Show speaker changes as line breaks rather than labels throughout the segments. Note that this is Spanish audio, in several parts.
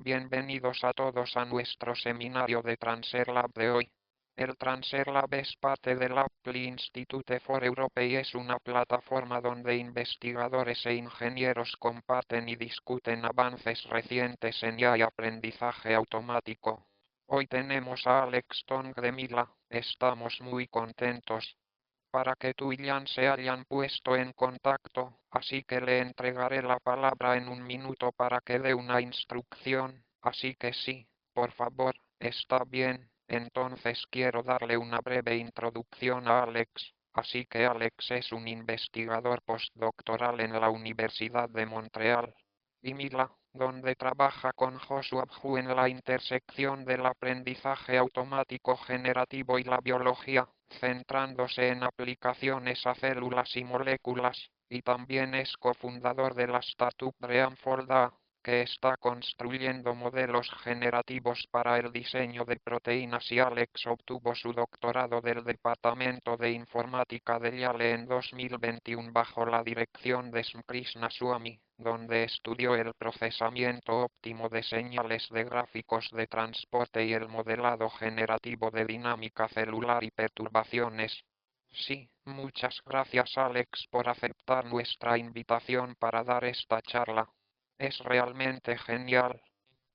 Bienvenidos a todos a nuestro seminario de TransferLab de hoy. El TransferLab es parte del Apple Institute for Europe y es una plataforma donde investigadores e ingenieros comparten y discuten avances recientes en IA y aprendizaje automático. Hoy tenemos a Alex Tong de Mila, estamos muy contentos para que tú y Jan se hayan puesto en contacto, así que le entregaré la palabra en un minuto para que dé una instrucción, así que sí, por favor, está bien, entonces quiero darle una breve introducción a Alex. Así que Alex es un investigador postdoctoral en la Universidad de Montreal y Mila, donde trabaja con Joshua Bhu en la intersección del aprendizaje automático generativo y la biología, centrándose en aplicaciones a células y moléculas, y también es cofundador de la startup Breanfold A, que está construyendo modelos generativos para el diseño de proteínas, y Alex obtuvo su doctorado del Departamento de Informática de Yale en 2021 bajo la dirección de Krishna Swamy, donde estudió el procesamiento óptimo de señales de gráficos de transporte y el modelado generativo de dinámica celular y perturbaciones. Sí, muchas gracias Alex por aceptar nuestra invitación para dar esta charla. Es realmente genial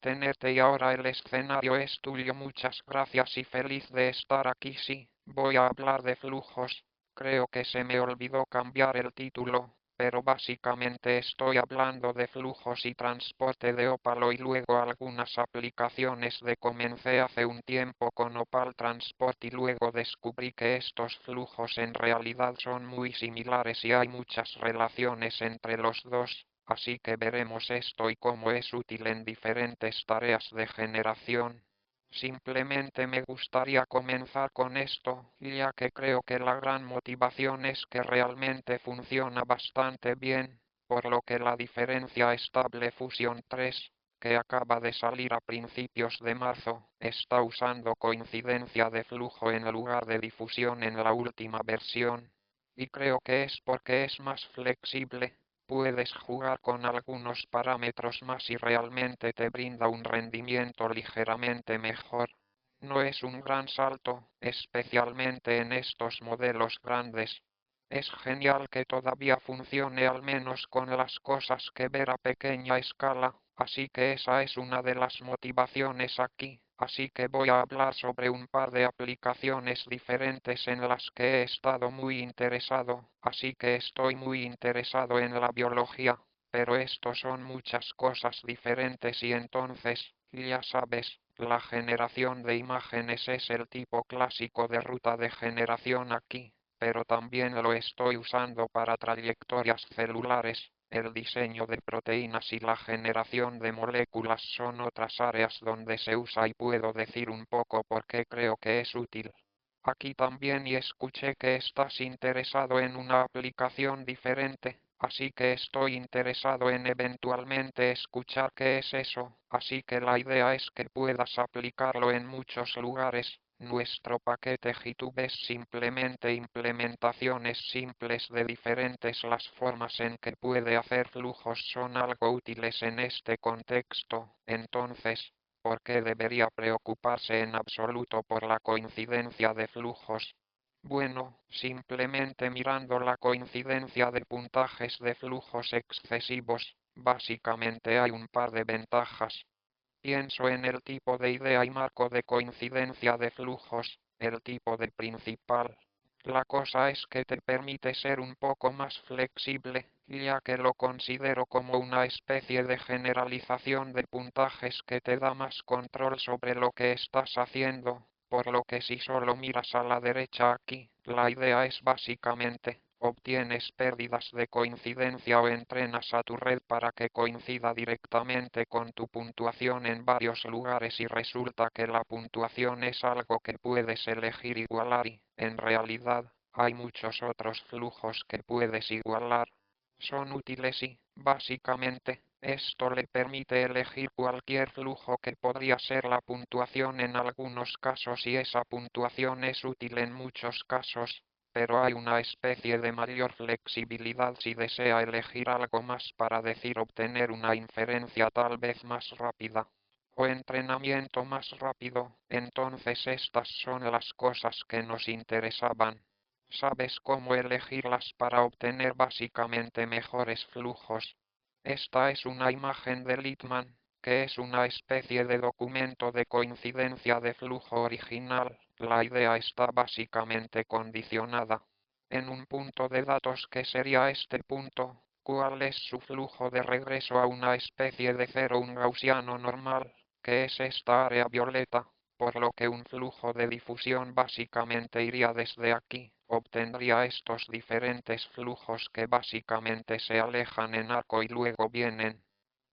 tenerte y ahora el escenario es tuyo. Muchas gracias y feliz de estar aquí. Sí, voy a hablar de flujos. Creo que se me olvidó cambiar el título, pero básicamente estoy hablando de flujos y transporte de Opal y luego algunas aplicaciones de comencé hace un tiempo con Opal Transport y luego descubrí que estos flujos en realidad son muy similares y hay muchas relaciones entre los dos. Así que veremos esto y cómo es útil en diferentes tareas de generación. Simplemente me gustaría comenzar con esto, ya que creo que la gran motivación es que realmente funciona bastante bien, por lo que la diferencia estable Fusion 3, que acaba de salir a principios de marzo, está usando coincidencia de flujo en lugar de difusión en la última versión. Y creo que es porque es más flexible. Puedes jugar con algunos parámetros más y realmente te brinda un rendimiento ligeramente mejor. No es un gran salto, especialmente en estos modelos grandes. Es genial que todavía funcione al menos con las cosas que ver a pequeña escala, así que esa es una de las motivaciones aquí. Así que voy a hablar sobre un par de aplicaciones diferentes en las que he estado muy interesado, así que estoy muy interesado en la biología, pero esto son muchas cosas diferentes y entonces, ya sabes, la generación de imágenes es el tipo clásico de ruta de generación aquí, pero también lo estoy usando para trayectorias celulares. El diseño de proteínas y la generación de moléculas son otras áreas donde se usa y puedo decir un poco por qué creo que es útil. Aquí también y escuché que estás interesado en una aplicación diferente, así que estoy interesado en eventualmente escuchar qué es eso, así que la idea es que puedas aplicarlo en muchos lugares. Nuestro paquete GitHub es simplemente implementaciones simples de diferentes. Las formas en que puede hacer flujos son algo útiles en este contexto. Entonces, ¿por qué debería preocuparse en absoluto por la coincidencia de flujos? Bueno, simplemente mirando la coincidencia de puntajes de flujos excesivos, básicamente hay un par de ventajas. Pienso en el tipo de idea y marco de coincidencia de flujos, el tipo de principal. La cosa es que te permite ser un poco más flexible, ya que lo considero como una especie de generalización de puntajes que te da más control sobre lo que estás haciendo, por lo que si solo miras a la derecha aquí, la idea es básicamente obtienes pérdidas de coincidencia o entrenas a tu red para que coincida directamente con tu puntuación en varios lugares y resulta que la puntuación es algo que puedes elegir igualar y, en realidad, hay muchos otros flujos que puedes igualar. Son útiles y, básicamente, esto le permite elegir cualquier flujo que podría ser la puntuación en algunos casos y esa puntuación es útil en muchos casos, pero hay una especie de mayor flexibilidad si desea elegir algo más para decir obtener una inferencia tal vez más rápida. o entrenamiento más rápido, entonces estas son las cosas que nos interesaban. ¿Sabes cómo elegirlas para obtener básicamente mejores flujos? Esta es una imagen de Littman, que es una especie de documento de coincidencia de flujo original. La idea está básicamente condicionada en un punto de datos que sería este punto. ¿Cuál es su flujo de regreso a una especie de cero, un gaussiano normal, que es esta área violeta? Por lo que un flujo de difusión básicamente iría desde aquí, obtendría estos diferentes flujos que básicamente se alejan en arco y luego vienen,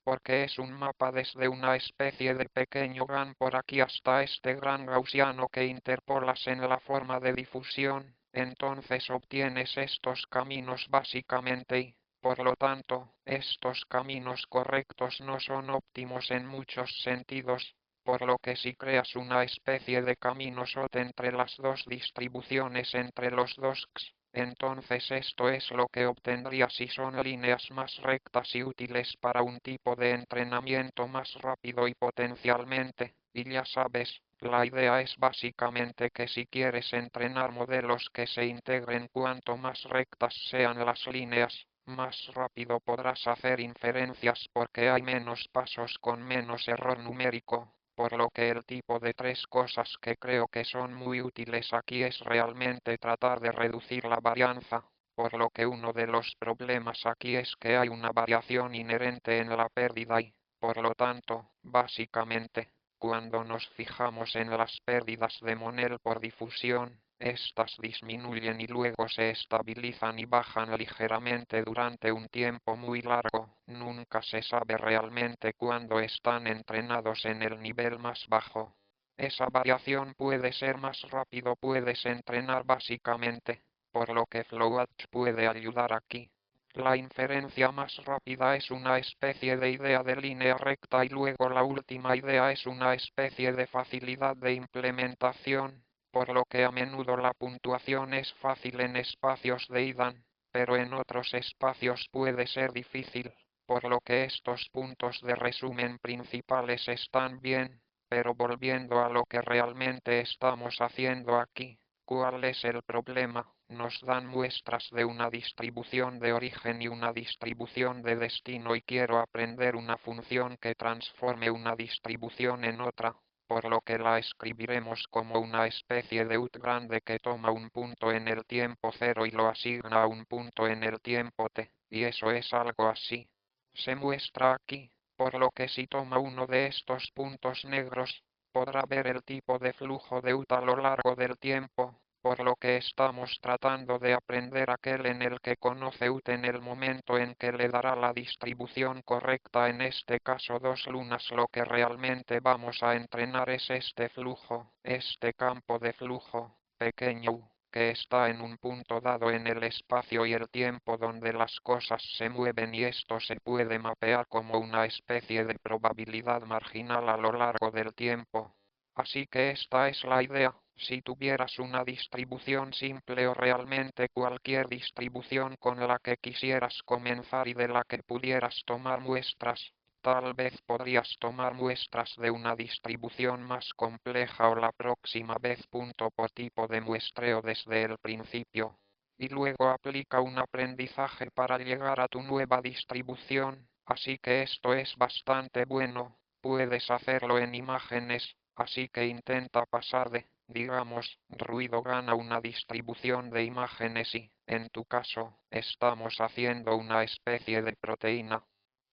porque es un mapa desde una especie de pequeño GAN por aquí hasta este gran gaussiano que interpolas en la forma de difusión, entonces obtienes estos caminos básicamente y, por lo tanto, estos caminos correctos no son óptimos en muchos sentidos, por lo que si creas una especie de camino SOT entre las dos distribuciones entre los dos x, entonces esto es lo que obtendrías si son líneas más rectas y útiles para un tipo de entrenamiento más rápido y potencialmente, y ya sabes, la idea es básicamente que si quieres entrenar modelos que se integren cuanto más rectas sean las líneas, más rápido podrás hacer inferencias porque hay menos pasos con menos error numérico. Por lo que el tipo de tres cosas que creo que son muy útiles aquí es realmente tratar de reducir la varianza, por lo que uno de los problemas aquí es que hay una variación inherente en la pérdida y, por lo tanto, básicamente, cuando nos fijamos en las pérdidas de Monel por difusión, estas disminuyen y luego se estabilizan y bajan ligeramente durante un tiempo muy largo. Nunca se sabe realmente cuándo están entrenados en el nivel más bajo. Esa variación puede ser más rápido, puedes entrenar básicamente, por lo que Flowatch puede ayudar aquí. La inferencia más rápida es una especie de idea de línea recta y luego la última idea es una especie de facilidad de implementación, por lo que a menudo la puntuación es fácil en espacios de IDAN, pero en otros espacios puede ser difícil, por lo que estos puntos de resumen principales están bien, pero volviendo a lo que realmente estamos haciendo aquí. ¿Cuál es el problema? Nos dan muestras de una distribución de origen y una distribución de destino y quiero aprender una función que transforme una distribución en otra, por lo que la escribiremos como una especie de ut grande que toma un punto en el tiempo 0 y lo asigna a un punto en el tiempo t, y eso es algo así. Se muestra aquí, por lo que si toma uno de estos puntos negros, podrá ver el tipo de flujo de ut a lo largo del tiempo, por lo que estamos tratando de aprender aquel en el que conoce ut en el momento en que le dará la distribución correcta, en este caso 2 lunas. Lo que realmente vamos a entrenar es este flujo, este campo de flujo, pequeño u, que está en un punto dado en el espacio y el tiempo donde las cosas se mueven y esto se puede mapear como una especie de probabilidad marginal a lo largo del tiempo. Así que esta es la idea. Si tuvieras una distribución simple o realmente cualquier distribución con la que quisieras comenzar y de la que pudieras tomar muestras, tal vez podrías tomar muestras de una distribución más compleja o la próxima vez punto por tipo de muestreo desde el principio. Y luego aplica un aprendizaje para llegar a tu nueva distribución, así que esto es bastante bueno. Puedes hacerlo en imágenes, así que intenta pasar de, digamos, ruido GAN a una distribución de imágenes y, en tu caso, estamos haciendo una especie de proteína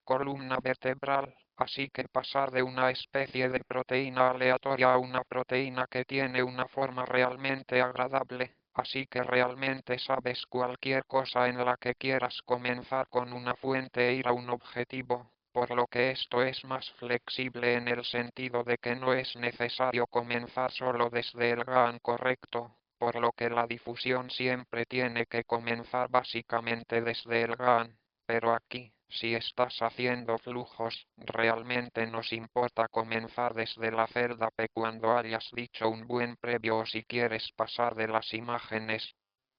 columna vertebral, así que pasar de una especie de proteína aleatoria a una proteína que tiene una forma realmente agradable, así que realmente sabes cualquier cosa en la que quieras comenzar con una fuente e ir a un objetivo, por lo que esto es más flexible en el sentido de que no es necesario comenzar solo desde el GAN correcto, por lo que la difusión siempre tiene que comenzar básicamente desde el GAN, pero aquí, si estás haciendo flujos, realmente nos importa comenzar desde la celda P cuando hayas dicho un buen previo o si quieres pasar de las imágenes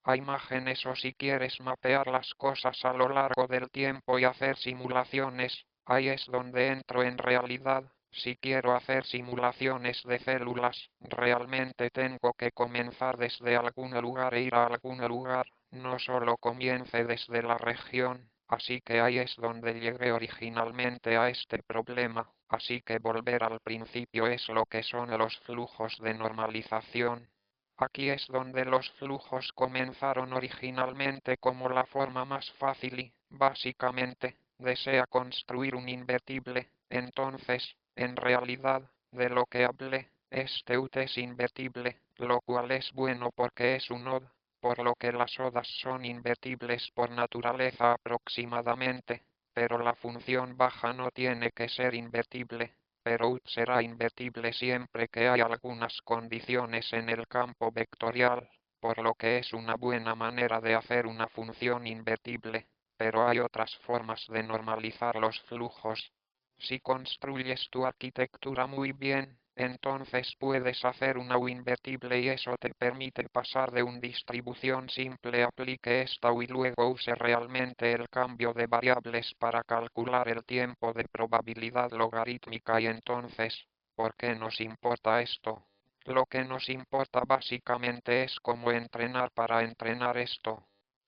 a imágenes o si quieres mapear las cosas a lo largo del tiempo y hacer simulaciones, ahí es donde entro en realidad. Si quiero hacer simulaciones de células, realmente tengo que comenzar desde algún lugar e ir a algún lugar, no solo comience desde la región, así que ahí es donde llegué originalmente a este problema, así que volver al principio es lo que son los flujos de normalización. Aquí es donde los flujos comenzaron originalmente como la forma más fácil y, básicamente, desea construir un invertible, entonces, en realidad, de lo que hablé, este UT es invertible, lo cual es bueno porque es un OD, por lo que las ODAs son invertibles por naturaleza aproximadamente, pero la función baja no tiene que ser invertible, pero UT será invertible siempre que hay algunas condiciones en el campo vectorial, por lo que es una buena manera de hacer una función invertible, pero hay otras formas de normalizar los flujos. Si construyes tu arquitectura muy bien, entonces puedes hacer una U invertible y eso te permite pasar de una distribución simple aplique esta U y luego use realmente el cambio de variables para calcular el tiempo de probabilidad logarítmica y entonces, ¿por qué nos importa esto? Lo que nos importa básicamente es cómo entrenar para entrenar esto.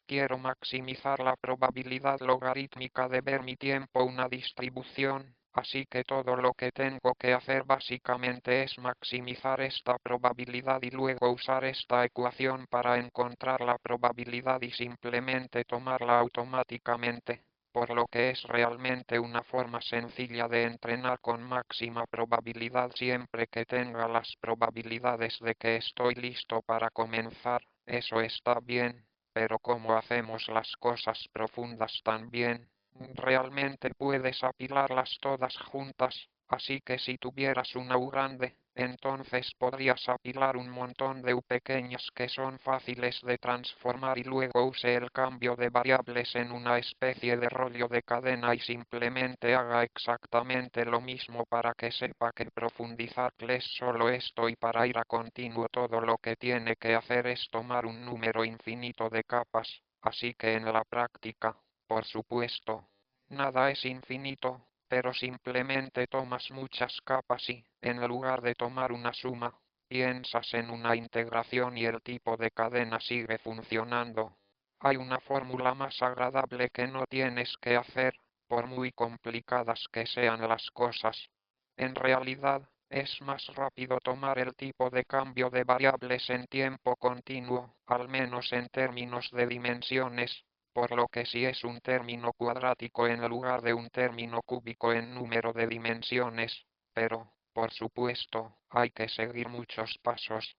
Quiero maximizar la probabilidad logarítmica de ver mi tiempo una distribución, así que todo lo que tengo que hacer básicamente es maximizar esta probabilidad y luego usar esta ecuación para encontrar la probabilidad y simplemente tomarla automáticamente, por lo que es realmente una forma sencilla de entrenar con máxima probabilidad siempre que tenga las probabilidades de que estoy listo para comenzar, eso está bien. Pero ¿cómo hacemos las cosas profundas también? Realmente puedes apilarlas todas juntas, así que si tuvieras una U grande, entonces podrías apilar un montón de U pequeñas que son fáciles de transformar y luego use el cambio de variables en una especie de rollo de cadena y simplemente haga exactamente lo mismo para que sepa que profundizar es solo esto y para ir a continuo todo lo que tiene que hacer es tomar un número infinito de capas, así que en la práctica, por supuesto, nada es infinito, pero simplemente tomas muchas capas y, en lugar de tomar una suma, piensas en una integración y el tipo de cadena sigue funcionando. Hay una fórmula más agradable que no tienes que hacer, por muy complicadas que sean las cosas. En realidad, es más rápido tomar el tipo de cambio de variables en tiempo continuo, al menos en términos de dimensiones, por lo que si es un término cuadrático en lugar de un término cúbico en número de dimensiones, pero, por supuesto, hay que seguir muchos pasos.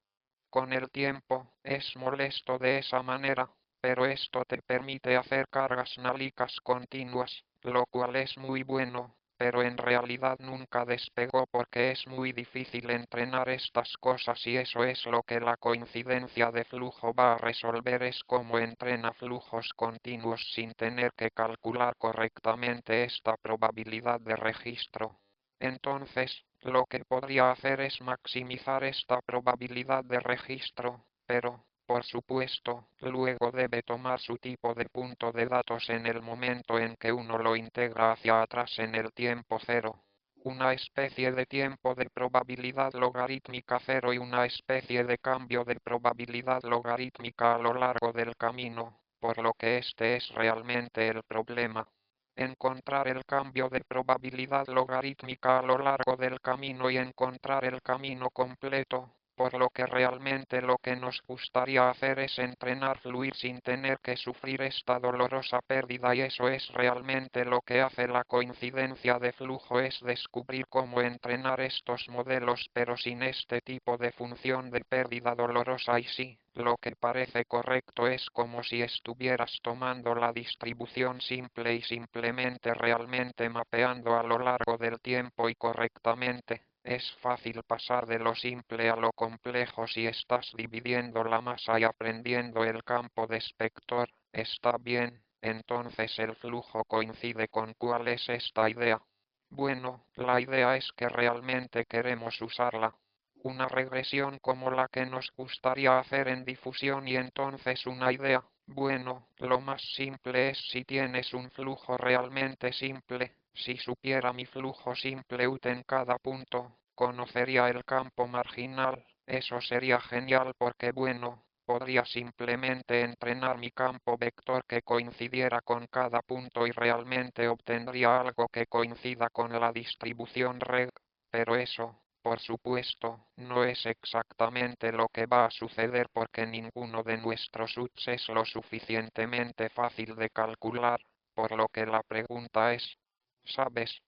Con el tiempo, es molesto de esa manera, pero esto te permite hacer cargas nálicas continuas, lo cual es muy bueno, pero en realidad nunca despegó porque es muy difícil entrenar estas cosas y eso es lo que la coincidencia de flujo va a resolver es cómo entrena flujos continuos sin tener que calcular correctamente esta probabilidad de registro. Entonces, lo que podría hacer es maximizar esta probabilidad de registro, pero, por supuesto, luego debe tomar su tipo de punto de datos en el momento en que uno lo integra hacia atrás en el tiempo cero. Una especie de tiempo de probabilidad logarítmica cero y una especie de cambio de probabilidad logarítmica a lo largo del camino, por lo que este es realmente el problema. Encontrar el cambio de probabilidad logarítmica a lo largo del camino y encontrar el camino completo, por lo que realmente lo que nos gustaría hacer es entrenar fluir sin tener que sufrir esta dolorosa pérdida y eso es realmente lo que hace la coincidencia de flujo es descubrir cómo entrenar estos modelos pero sin este tipo de función de pérdida dolorosa y sí. Lo que parece correcto es como si estuvieras tomando la distribución simple y simplemente realmente mapeando a lo largo del tiempo y correctamente. Es fácil pasar de lo simple a lo complejo si estás dividiendo la masa y aprendiendo el campo de espector. Está bien, entonces el flujo coincide con cuál es esta idea. Bueno, la idea es que realmente queremos usarla. Una regresión como la que nos gustaría hacer en difusión y entonces una idea. Bueno, lo más simple es si tienes un flujo realmente simple, Si supiera mi flujo simple ut en cada punto, conocería el campo marginal. Eso sería genial porque bueno, podría simplemente entrenar mi campo vector que coincidiera con cada punto y realmente obtendría algo que coincida con la distribución reg. Pero eso, por supuesto, no es exactamente lo que va a suceder porque ninguno de nuestros UTS es lo suficientemente fácil de calcular, por lo que la pregunta es, ¿sabes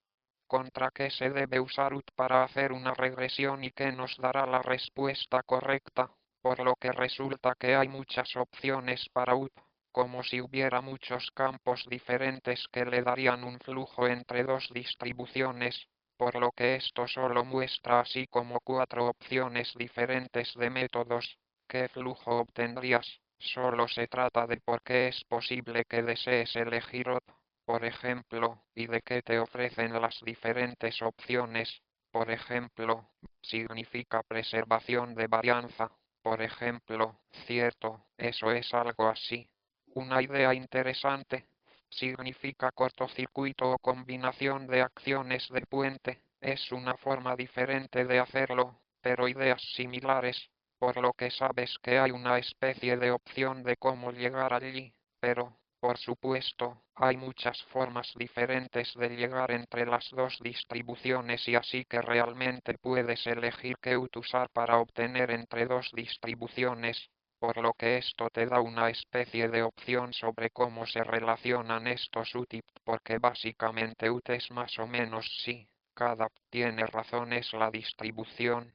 contra qué se debe usar UT para hacer una regresión y qué nos dará la respuesta correcta? Por lo que resulta que hay muchas opciones para UT, como si hubiera muchos campos diferentes que le darían un flujo entre dos distribuciones, por lo que esto solo muestra así como cuatro opciones diferentes de métodos. ¿Qué flujo obtendrías? Solo se trata de por qué es posible que desees elegir OT, por ejemplo, y de qué te ofrecen las diferentes opciones. Por ejemplo, significa preservación de varianza. Por ejemplo, cierto, eso es algo así. Una idea interesante. Significa cortocircuito o combinación de acciones de puente. Es una forma diferente de hacerlo, pero ideas similares, por lo que sabes que hay una especie de opción de cómo llegar allí, pero, por supuesto, hay muchas formas diferentes de llegar entre las dos distribuciones y así que realmente puedes elegir qué usar para obtener entre dos distribuciones, por lo que esto te da una especie de opción sobre cómo se relacionan estos UTIP, porque básicamente UT es más o menos si, cada tiene razón es la distribución.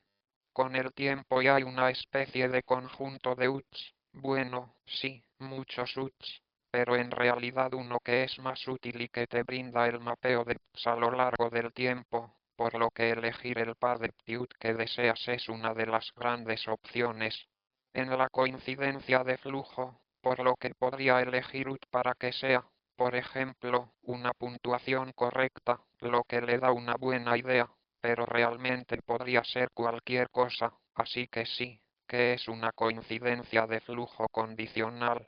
Con el tiempo ya hay una especie de conjunto de UTS, bueno, sí, muchos UTS, pero en realidad uno que es más útil y que te brinda el mapeo de PTS a lo largo del tiempo, por lo que elegir el par de PTUT que deseas es una de las grandes opciones. En la coincidencia de flujo, por lo que podría elegir UT para que sea, por ejemplo, una puntuación correcta, lo que le da una buena idea, pero realmente podría ser cualquier cosa, así que sí, que es una coincidencia de flujo condicional.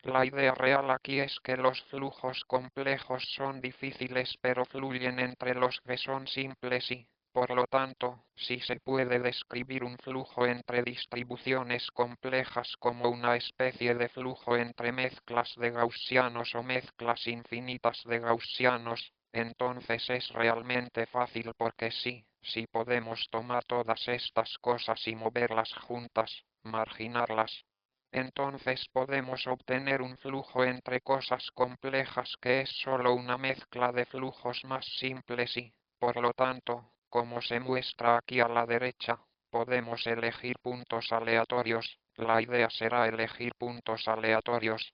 La idea real aquí es que los flujos complejos son difíciles pero fluyen entre los que son simples y, por lo tanto, si se puede describir un flujo entre distribuciones complejas como una especie de flujo entre mezclas de gaussianos o mezclas infinitas de gaussianos, entonces es realmente fácil porque sí, si podemos tomar todas estas cosas y moverlas juntas, marginarlas, entonces podemos obtener un flujo entre cosas complejas que es solo una mezcla de flujos más simples y, por lo tanto, como se muestra aquí a la derecha, podemos elegir puntos aleatorios. La idea será elegir puntos aleatorios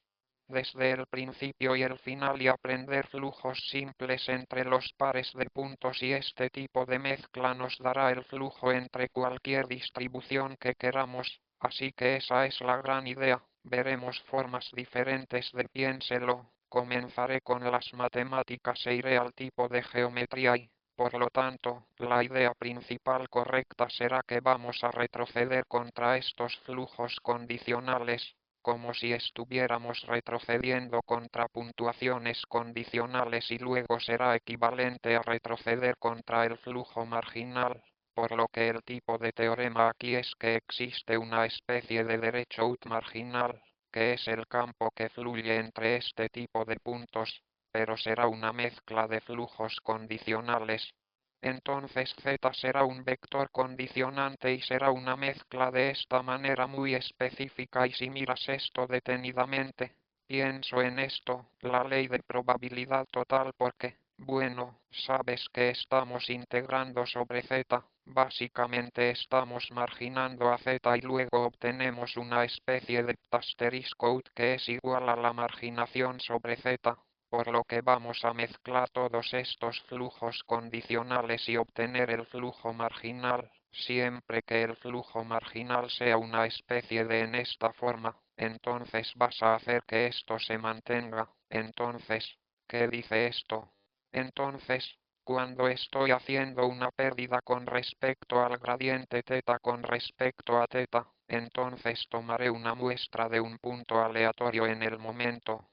desde el principio y el final y aprender flujos simples entre los pares de puntos y este tipo de mezcla nos dará el flujo entre cualquier distribución que queramos, así que esa es la gran idea. Veremos formas diferentes de piénselo. Comenzaré con las matemáticas e iré al tipo de geometría y, por lo tanto, la idea principal correcta será que vamos a retroceder contra estos flujos condicionales, como si estuviéramos retrocediendo contra puntuaciones condicionales y luego será equivalente a retroceder contra el flujo marginal, por lo que el tipo de teorema aquí es que existe una especie de derecho UT marginal, que es el campo que fluye entre este tipo de puntos, pero será una mezcla de flujos condicionales. Entonces Z será un vector condicionante y será una mezcla de esta manera muy específica y si miras esto detenidamente, pienso en esto, la ley de probabilidad total porque, bueno, sabes que estamos integrando sobre Z, básicamente estamos marginando a Z y luego obtenemos una especie de asterisco UT que es igual a la marginación sobre Z, por lo que vamos a mezclar todos estos flujos condicionales y obtener el flujo marginal, siempre que el flujo marginal sea una especie de en esta forma, entonces vas a hacer que esto se mantenga. Entonces, ¿qué dice esto? Entonces, cuando estoy haciendo una pérdida con respecto al gradiente θ con respecto a θ, entonces tomaré una muestra de un punto aleatorio en el momento.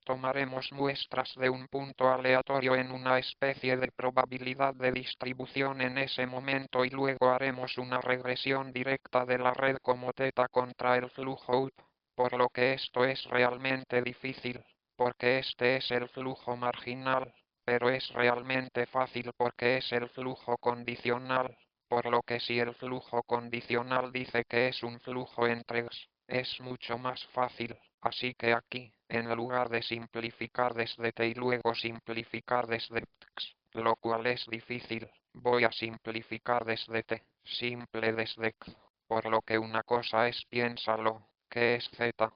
tomaremos muestras de un punto aleatorio en una especie de probabilidad de distribución en ese momento y luego haremos una regresión directa de la red como θ contra el flujo U, por lo que esto es realmente difícil, porque este es el flujo marginal, pero es realmente fácil porque es el flujo condicional, por lo que si el flujo condicional dice que es un flujo entre x, es mucho más fácil. Así que aquí, en lugar de simplificar desde t y luego simplificar desde x, lo cual es difícil, voy a simplificar desde t, simple desde x, por lo que una cosa es piénsalo, que es z.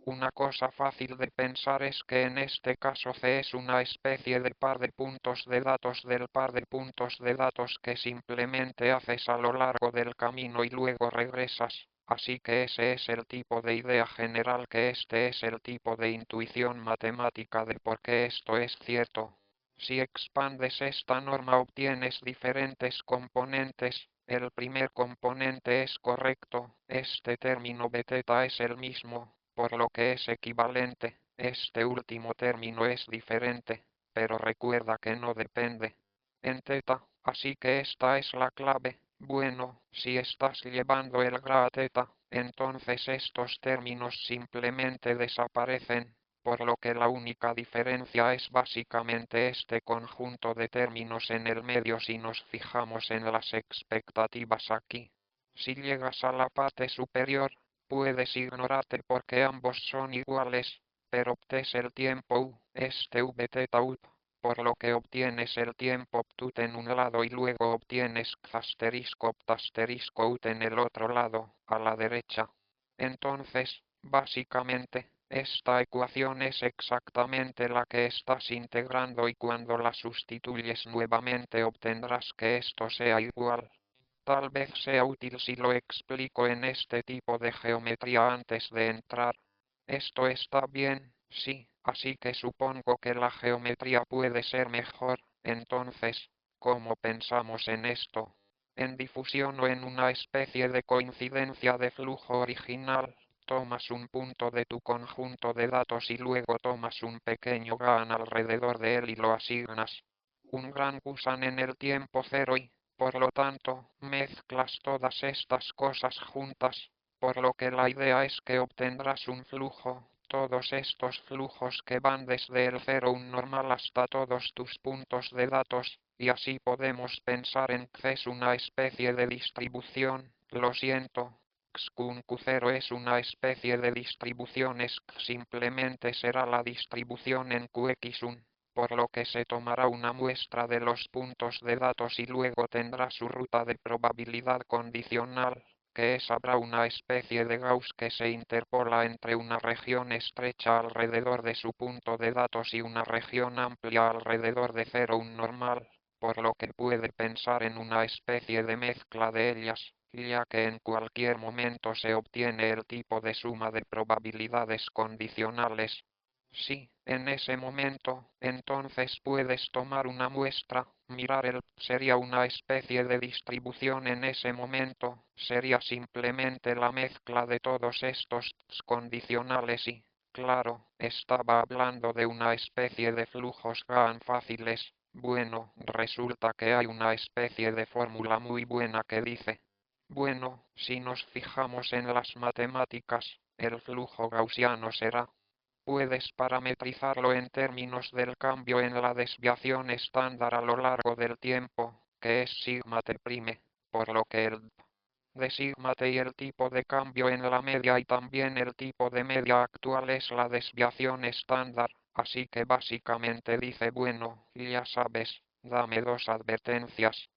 Una cosa fácil de pensar es que en este caso C es una especie de par de puntos de datos del par de puntos de datos que simplemente haces a lo largo del camino y luego regresas. Así que ese es el tipo de idea general, que este es el tipo de intuición matemática de por qué esto es cierto. Si expandes esta norma obtienes diferentes componentes. El primer componente es correcto, este término bθ es el mismo, por lo que es equivalente. Este último término es diferente, pero recuerda que no depende en θ, así que esta es la clave. Bueno, si estás llevando el grado θ, entonces estos términos simplemente desaparecen, por lo que la única diferencia es básicamente este conjunto de términos en el medio si nos fijamos en las expectativas aquí. Si llegas a la parte superior, puedes ignorarte porque ambos son iguales, pero obtienes el tiempo u, este vθ u, por lo que obtienes el tiempo ptut en un lado y luego obtienes asterisco ut en el otro lado, a la derecha. Entonces, básicamente, esta ecuación es exactamente la que estás integrando y cuando la sustituyes nuevamente obtendrás que esto sea igual. Tal vez sea útil si lo explico en este tipo de geometría antes de entrar. Esto está bien, sí, así que supongo que la geometría puede ser mejor. Entonces, ¿cómo pensamos en esto? ¿En difusión o en una especie de coincidencia de flujo original? Tomas un punto de tu conjunto de datos y luego tomas un pequeño GAN alrededor de él y lo asignas un gran GUSAN en el tiempo cero y, por lo tanto, mezclas todas estas cosas juntas, por lo que la idea es que obtendrás un flujo, todos estos flujos que van desde el cero un normal hasta todos tus puntos de datos, y así podemos pensar en que es una especie de distribución. Lo siento, xkun q0 es una especie de distribución, simplemente será la distribución en qx1, por lo que se tomará una muestra de los puntos de datos y luego tendrá su ruta de probabilidad condicional, que habrá una especie de Gauss que se interpola entre una región estrecha alrededor de su punto de datos y una región amplia alrededor de cero un normal, por lo que puede pensar en una especie de mezcla de ellas, ya que en cualquier momento se obtiene el tipo de suma de probabilidades condicionales. Sí, en ese momento, entonces puedes tomar una muestra, mirar sería una especie de distribución en ese momento, sería simplemente la mezcla de todos estos condicionales y, claro, estaba hablando de una especie de flujos GAN fáciles. Bueno, resulta que hay una especie de fórmula muy buena que dice, bueno, si nos fijamos en las matemáticas, el flujo gaussiano será. Puedes parametrizarlo en términos del cambio en la desviación estándar a lo largo del tiempo, que es sigma t', por lo que el de sigma t y el tipo de cambio en la media y también el tipo de media actual es la desviación estándar, así que básicamente dice bueno, ya sabes, dame dos advertencias.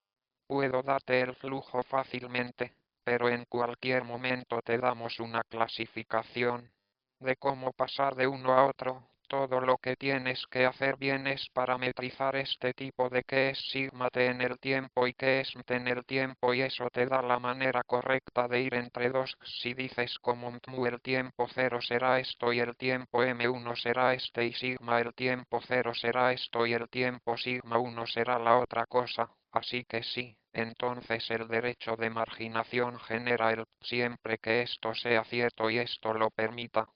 Puedo darte el flujo fácilmente, pero en cualquier momento te damos una clasificación de cómo pasar de uno a otro. Todo lo que tienes que hacer bien es parametrizar este tipo de qué es sigma t en el tiempo y qué es t en el tiempo y eso te da la manera correcta de ir entre dos. Si dices como mu el tiempo 0 será esto y el tiempo m1 será este y sigma el tiempo 0 será esto y el tiempo sigma 1 será la otra cosa. Así que sí, entonces el derecho de marginación genera el siempre que esto sea cierto y esto lo permita.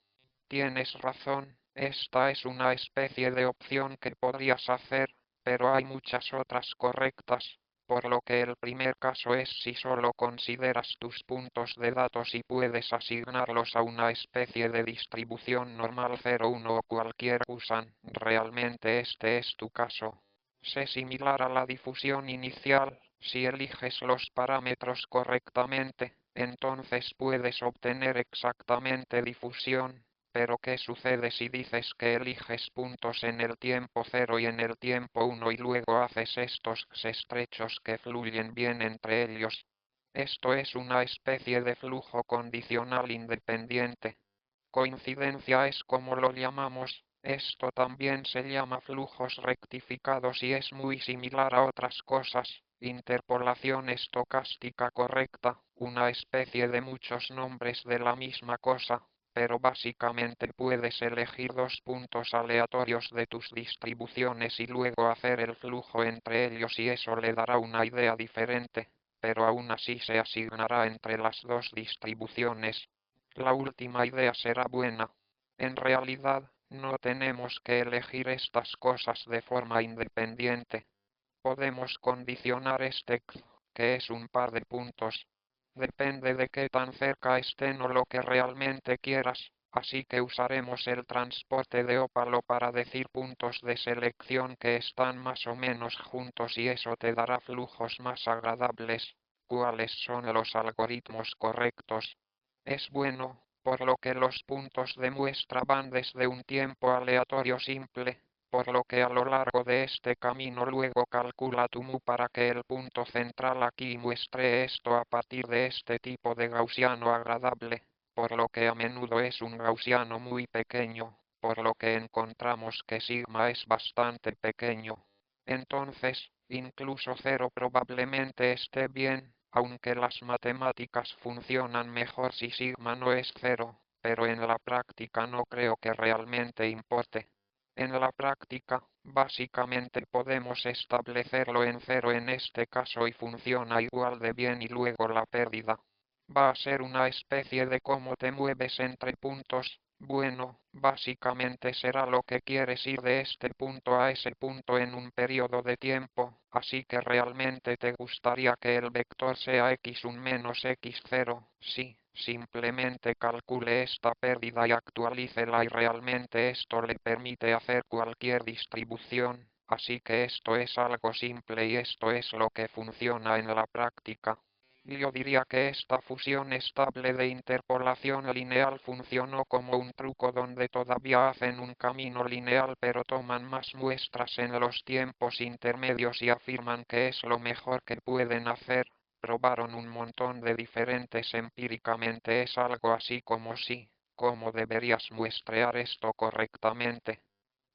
Tienes razón, Esta es una especie de opción que podrías hacer, pero hay muchas otras correctas, por lo que el primer caso es si solo consideras tus puntos de datos y puedes asignarlos a una especie de distribución normal 0,1 o cualquier usan. Realmente este es tu caso. Sé similar a la difusión inicial, si eliges los parámetros correctamente, entonces puedes obtener exactamente difusión. Pero ¿qué sucede si dices que eliges puntos en el tiempo 0 y en el tiempo 1 y luego haces estos estrechos que fluyen bien entre ellos? Esto es una especie de flujo condicional independiente. Coincidencia es como lo llamamos. Esto también se llama flujos rectificados y es muy similar a otras cosas. Interpolación estocástica correcta, una especie de muchos nombres de la misma cosa, pero básicamente puedes elegir dos puntos aleatorios de tus distribuciones y luego hacer el flujo entre ellos y eso le dará una idea diferente, pero aún así se asignará entre las dos distribuciones. La última idea será buena. En realidad, no tenemos que elegir estas cosas de forma independiente. Podemos condicionar este que es un par de puntos. Depende de qué tan cerca estén o lo que realmente quieras, así que usaremos el transporte de ópalo para decir puntos de selección que están más o menos juntos y eso te dará flujos más agradables. ¿Cuáles son los algoritmos correctos? Es bueno, por lo que los puntos de muestra van desde un tiempo aleatorio simple, por lo que a lo largo de este camino luego calcula tu mu para que el punto central aquí muestre esto a partir de este tipo de gaussiano agradable, por lo que a menudo es un gaussiano muy pequeño, por lo que encontramos que sigma es bastante pequeño. Entonces, incluso cero probablemente esté bien, aunque las matemáticas funcionan mejor si sigma no es cero, pero en la práctica no creo que realmente importe. En la práctica, básicamente podemos establecerlo en cero en este caso y funciona igual de bien y luego la pérdida va a ser una especie de cómo te mueves entre puntos. Bueno, básicamente será lo que quieres ir de este punto a ese punto en un periodo de tiempo, así que realmente te gustaría que el vector sea x1 menos x0, sí, simplemente calcule esta pérdida y actualícela y realmente esto le permite hacer cualquier distribución, así que esto es algo simple y esto es lo que funciona en la práctica. Yo diría que esta fusión estable de interpolación lineal funcionó como un truco donde todavía hacen un camino lineal pero toman más muestras en los tiempos intermedios y afirman que es lo mejor que pueden hacer. Probaron un montón de diferentes empíricamente es algo así como sí, cómo deberías muestrear esto correctamente.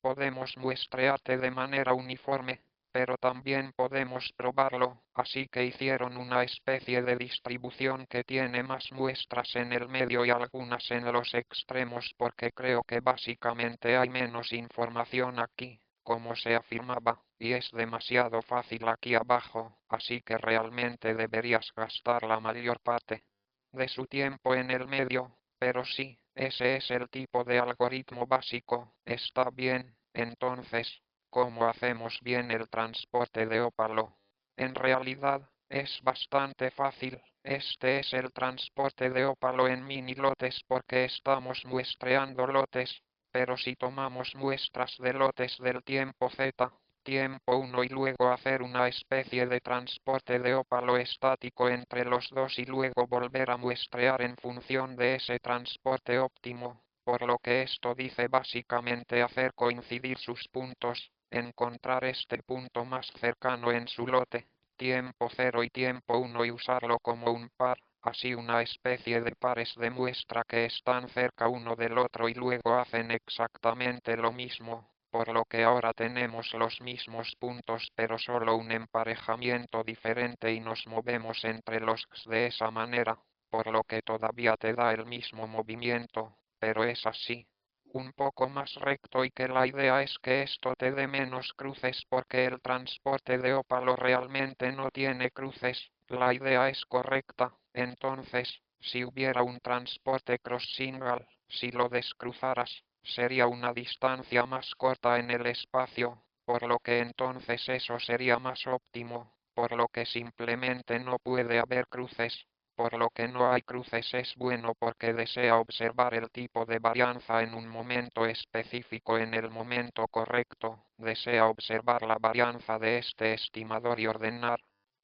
Podemos muestrearte de manera uniforme, pero también podemos probarlo, así que hicieron una especie de distribución que tiene más muestras en el medio y algunas en los extremos porque creo que básicamente hay menos información aquí, como se afirmaba, y es demasiado fácil aquí abajo, así que realmente deberías gastar la mayor parte de su tiempo en el medio, pero sí, ese es el tipo de algoritmo básico, está bien, entonces, ¿cómo hacemos bien el transporte de ópalo? En realidad, es bastante fácil. Este es el transporte de ópalo en mini lotes porque estamos muestreando lotes, pero si tomamos muestras de lotes del tiempo z, tiempo 1 y luego hacer una especie de transporte de ópalo estático entre los dos y luego volver a muestrear en función de ese transporte óptimo, por lo que esto dice básicamente hacer coincidir sus puntos, encontrar este punto más cercano en su lote, tiempo 0 y tiempo 1 y usarlo como un par, así una especie de pares de muestra que están cerca uno del otro y luego hacen exactamente lo mismo, por lo que ahora tenemos los mismos puntos pero solo un emparejamiento diferente y nos movemos entre los x de esa manera, por lo que todavía te da el mismo movimiento, pero es así, un poco más recto y que la idea es que esto te dé menos cruces porque el transporte de ópalo realmente no tiene cruces, la idea es correcta, entonces, si hubiera un transporte cross-single, si lo descruzaras, sería una distancia más corta en el espacio, por lo que entonces eso sería más óptimo, por lo que simplemente no puede haber cruces. Por lo que no hay cruces es bueno porque desea observar el tipo de varianza en un momento específico en el momento correcto, desea observar la varianza de este estimador y ordenar.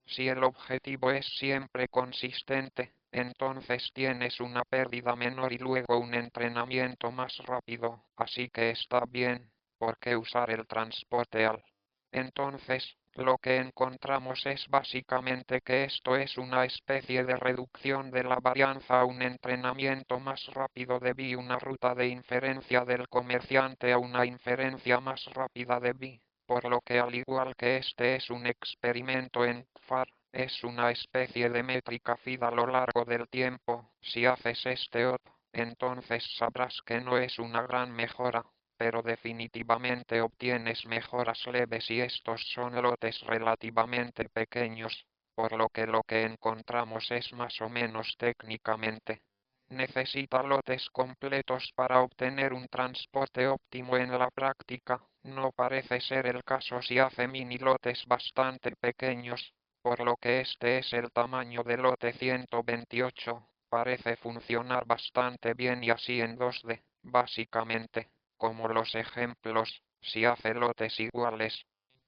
Si el objetivo es siempre consistente, entonces tienes una pérdida menor y luego un entrenamiento más rápido, así que está bien, ¿por qué usar el transporte al? Entonces, lo que encontramos es básicamente que esto es una especie de reducción de la varianza a un entrenamiento más rápido de B, una ruta de inferencia del comerciante a una inferencia más rápida de B, por lo que al igual que este es un experimento en FAR, es una especie de métrica FID a lo largo del tiempo. Si haces este OP, entonces sabrás que no es una gran mejora, pero definitivamente obtienes mejoras leves y estos son lotes relativamente pequeños, por lo que encontramos es más o menos técnicamente. Necesita lotes completos para obtener un transporte óptimo en la práctica, no parece ser el caso si hace mini lotes bastante pequeños, por lo que este es el tamaño del lote 128, parece funcionar bastante bien y así en 2D, básicamente como los ejemplos, si hace lotes iguales.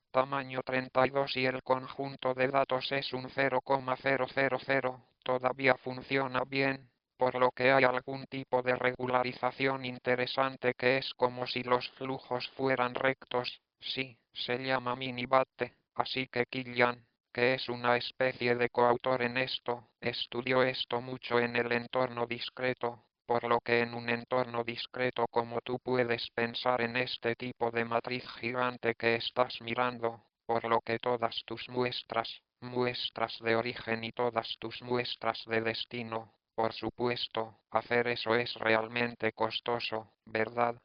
Tamaño 32 y el conjunto de datos es un 0,000, todavía funciona bien, por lo que hay algún tipo de regularización interesante que es como si los flujos fueran rectos, sí, se llama minibate, así que Kilian, que es una especie de coautor en esto, estudió esto mucho en el entorno discreto, por lo que en un entorno discreto como tú puedes pensar en este tipo de matriz gigante que estás mirando, por lo que todas tus muestras de origen y todas tus muestras de destino, por supuesto, hacer eso es realmente costoso, ¿verdad?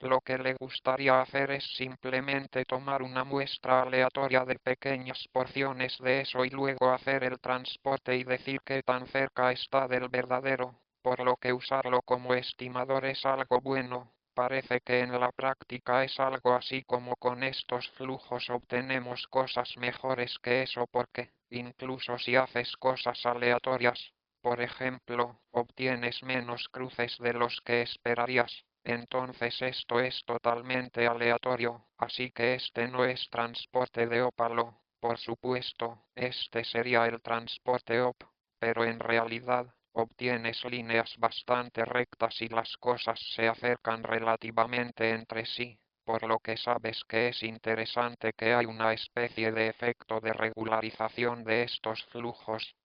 Lo que le gustaría hacer es simplemente tomar una muestra aleatoria de pequeñas porciones de eso y luego hacer el transporte y decir qué tan cerca está del verdadero, por lo que usarlo como estimador es algo bueno. Parece que en la práctica es algo así como con estos flujos obtenemos cosas mejores que eso porque, incluso si haces cosas aleatorias, por ejemplo, obtienes menos cruces de los que esperarías. Entonces esto es totalmente aleatorio, así que este no es transporte de ópalo, por supuesto, este sería el transporte OP, pero en realidad, obtienes líneas bastante rectas y las cosas se acercan relativamente entre sí, por lo que sabes que es interesante que hay una especie de efecto de regularización de estos flujos.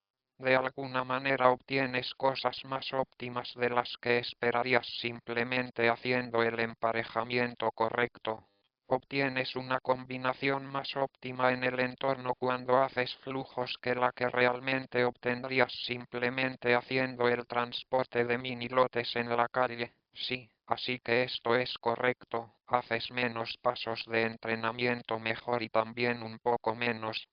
De alguna manera obtienes cosas más óptimas de las que esperarías simplemente haciendo el emparejamiento correcto. Obtienes una combinación más óptima en el entorno cuando haces flujos que la que realmente obtendrías simplemente haciendo el transporte de mini lotes en la calle. Sí, así que esto es correcto, haces menos pasos de entrenamiento mejor y también un poco menos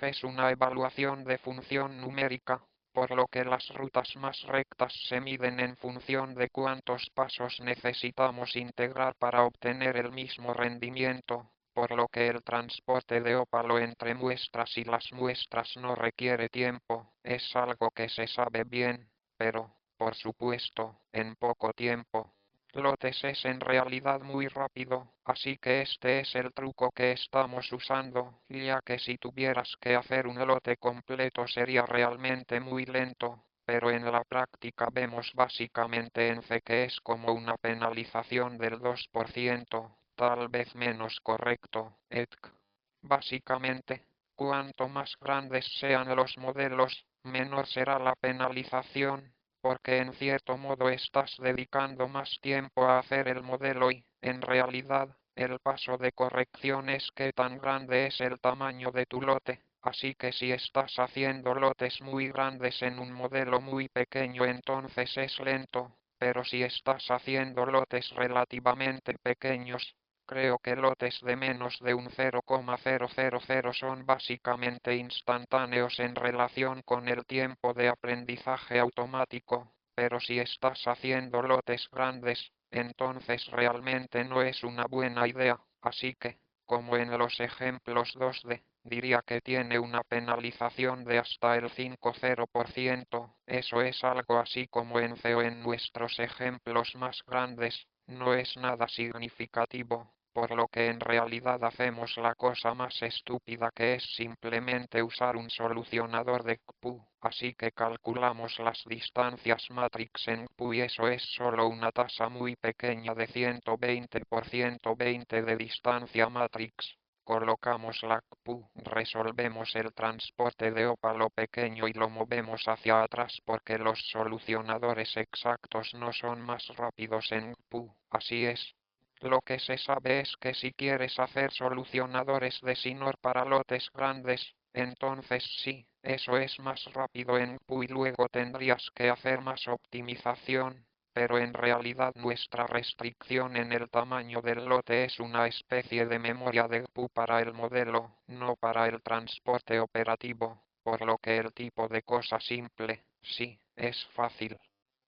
es una evaluación de función numérica, por lo que las rutas más rectas se miden en función de cuántos pasos necesitamos integrar para obtener el mismo rendimiento, por lo que el transporte de ópalo entre muestras y las muestras no requiere tiempo, es algo que se sabe bien, pero, por supuesto, en poco tiempo. Lotes es en realidad muy rápido, así que este es el truco que estamos usando, ya que si tuvieras que hacer un lote completo sería realmente muy lento, pero en la práctica vemos básicamente en C que es como una penalización del 2%, tal vez menos correcto, etc. Básicamente, cuanto más grandes sean los modelos, menor será la penalización, porque en cierto modo estás dedicando más tiempo a hacer el modelo y, en realidad, el paso de corrección es qué tan grande es el tamaño de tu lote, así que si estás haciendo lotes muy grandes en un modelo muy pequeño entonces es lento, pero si estás haciendo lotes relativamente pequeños, creo que lotes de menos de un 0,000 son básicamente instantáneos en relación con el tiempo de aprendizaje automático, pero si estás haciendo lotes grandes, entonces realmente no es una buena idea, así que, como en los ejemplos 2D, diría que tiene una penalización de hasta el 50%, eso es algo así como en C o en nuestros ejemplos más grandes, no es nada significativo, por lo que en realidad hacemos la cosa más estúpida que es simplemente usar un solucionador de CPU, así que calculamos las distancias matrix en CPU y eso es solo una tasa muy pequeña de 120 por 120 de distancia matrix. Colocamos la CPU, resolvemos el transporte de ópalo pequeño y lo movemos hacia atrás porque los solucionadores exactos no son más rápidos en CPU, así es. Lo que se sabe es que si quieres hacer solucionadores de Sinor para lotes grandes, entonces sí, eso es más rápido en CPU y luego tendrías que hacer más optimización, pero en realidad nuestra restricción en el tamaño del lote es una especie de memoria de CPU para el modelo, no para el transporte operativo, por lo que el tipo de cosa simple, sí, es fácil.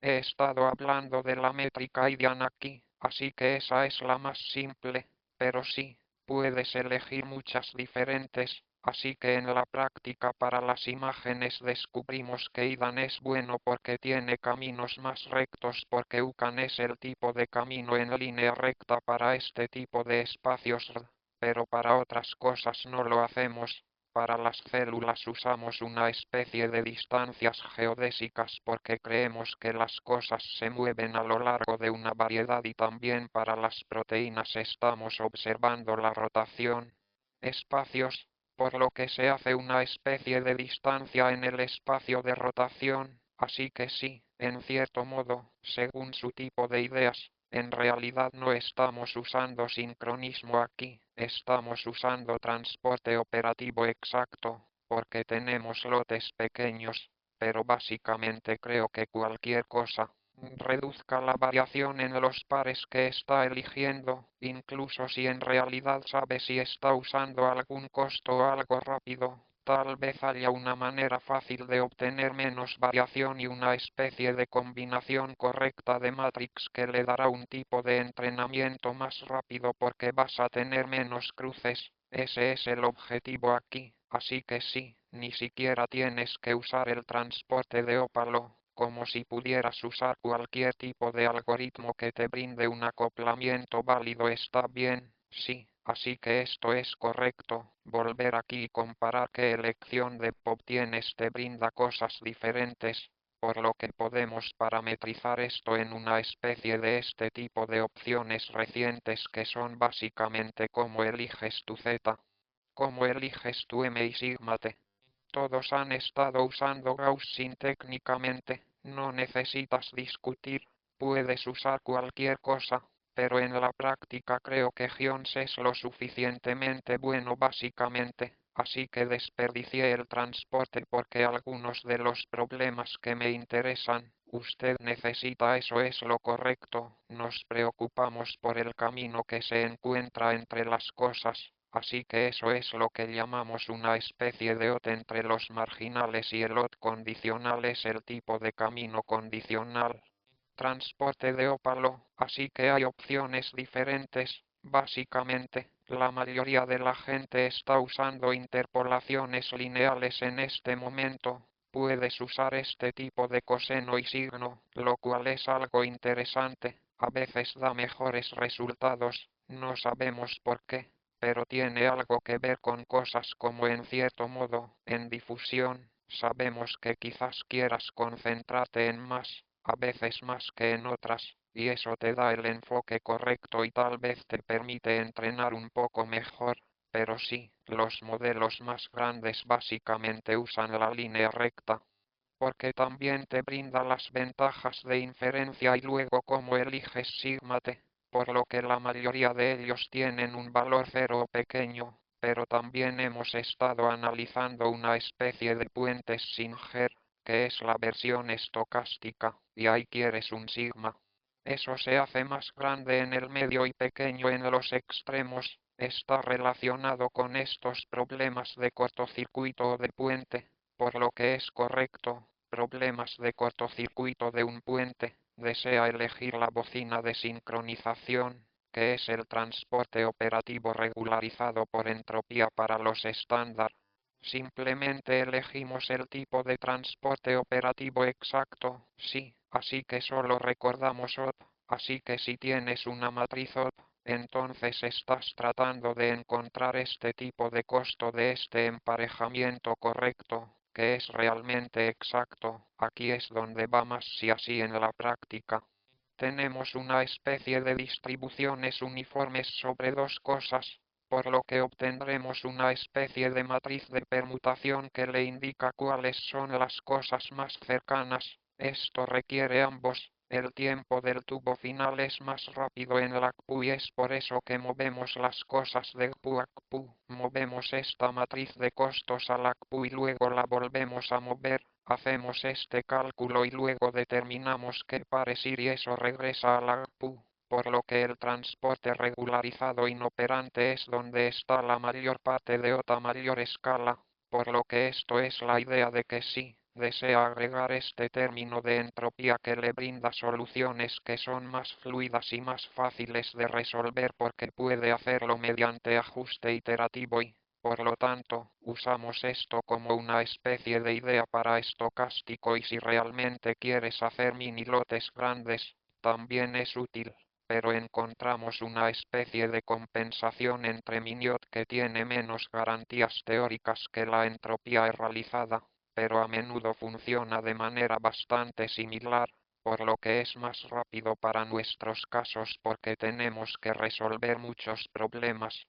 He estado hablando de la métrica IDIAN aquí, así que esa es la más simple, pero sí, puedes elegir muchas diferentes, así que en la práctica para las imágenes descubrimos que IDAN es bueno porque tiene caminos más rectos porque UCAN es el tipo de camino en línea recta para este tipo de espacios pero para otras cosas no lo hacemos. Para las células usamos una especie de distancias geodésicas porque creemos que las cosas se mueven a lo largo de una variedad y también para las proteínas estamos observando la rotación. Espacios, por lo que se hace una especie de distancia en el espacio de rotación, así que sí, en cierto modo, según su tipo de ideas, en realidad no estamos usando sincronismo aquí, estamos usando transporte operativo exacto, porque tenemos lotes pequeños, pero básicamente creo que cualquier cosa reduzca la variación en los pares que está eligiendo, incluso si en realidad sabe si está usando algún costo o algo rápido. Tal vez haya una manera fácil de obtener menos variación y una especie de combinación correcta de matrix que le dará un tipo de entrenamiento más rápido porque vas a tener menos cruces. Ese es el objetivo aquí, así que sí, ni siquiera tienes que usar el transporte de ópalo, como si pudieras usar cualquier tipo de algoritmo que te brinde un acoplamiento válido está bien, sí. Así que esto es correcto, volver aquí y comparar qué elección de pop tienes te brinda cosas diferentes, por lo que podemos parametrizar esto en una especie de este tipo de opciones recientes que son básicamente cómo eliges tu Z, cómo eliges tu M y sigma T. Todos han estado usando Gaussian técnicamente, no necesitas discutir, puedes usar cualquier cosa, pero en la práctica creo que Gions es lo suficientemente bueno básicamente, así que desperdicié el transporte porque algunos de los problemas que me interesan, usted necesita eso es lo correcto, nos preocupamos por el camino que se encuentra entre las cosas. Así que eso es lo que llamamos una especie de OT entre los marginales y el OT condicional es el tipo de camino condicional. Transporte de ópalo, así que hay opciones diferentes. Básicamente, la mayoría de la gente está usando interpolaciones lineales en este momento. Puedes usar este tipo de coseno y signo, lo cual es algo interesante. A veces da mejores resultados, no sabemos por qué pero tiene algo que ver con cosas como en cierto modo, en difusión, sabemos que quizás quieras concentrarte en más, a veces más que en otras, y eso te da el enfoque correcto y tal vez te permite entrenar un poco mejor, pero sí, los modelos más grandes básicamente usan la línea recta, porque también te brinda las ventajas de inferencia y luego cómo eliges sigma t, por lo que la mayoría de ellos tienen un valor cero pequeño, pero también hemos estado analizando una especie de puentes Singer, que es la versión estocástica, y ahí quieres un sigma. Eso se hace más grande en el medio y pequeño en los extremos, está relacionado con estos problemas de cortocircuito o de puente, por lo que es correcto, problemas de cortocircuito de un puente, desea elegir la bocina de sincronización, que es el transporte operativo regularizado por entropía para los estándar. Simplemente elegimos el tipo de transporte operativo exacto, sí, así que solo recordamos OP, así que si tienes una matriz OP, entonces estás tratando de encontrar este tipo de costo de este emparejamiento correcto, que es realmente exacto. Aquí es donde va más si así en la práctica. Tenemos una especie de distribuciones uniformes sobre dos cosas, por lo que obtendremos una especie de matriz de permutación que le indica cuáles son las cosas más cercanas. Esto requiere ambos. El tiempo del tubo final es más rápido en la CPU y es por eso que movemos las cosas de CPU a CPU. Movemos esta matriz de costos a la CPU y luego la volvemos a mover. Hacemos este cálculo y luego determinamos qué parecir y eso regresa a la CPU, por lo que el transporte regularizado inoperante es donde está la mayor parte de otra mayor escala, por lo que esto es la idea de que sí, desea agregar este término de entropía que le brinda soluciones que son más fluidas y más fáciles de resolver porque puede hacerlo mediante ajuste iterativo y, por lo tanto, usamos esto como una especie de idea para estocástico y si realmente quieres hacer mini lotes grandes, también es útil, pero encontramos una especie de compensación entre Miniot que tiene menos garantías teóricas que la entropía realizada, pero a menudo funciona de manera bastante similar, por lo que es más rápido para nuestros casos porque tenemos que resolver muchos problemas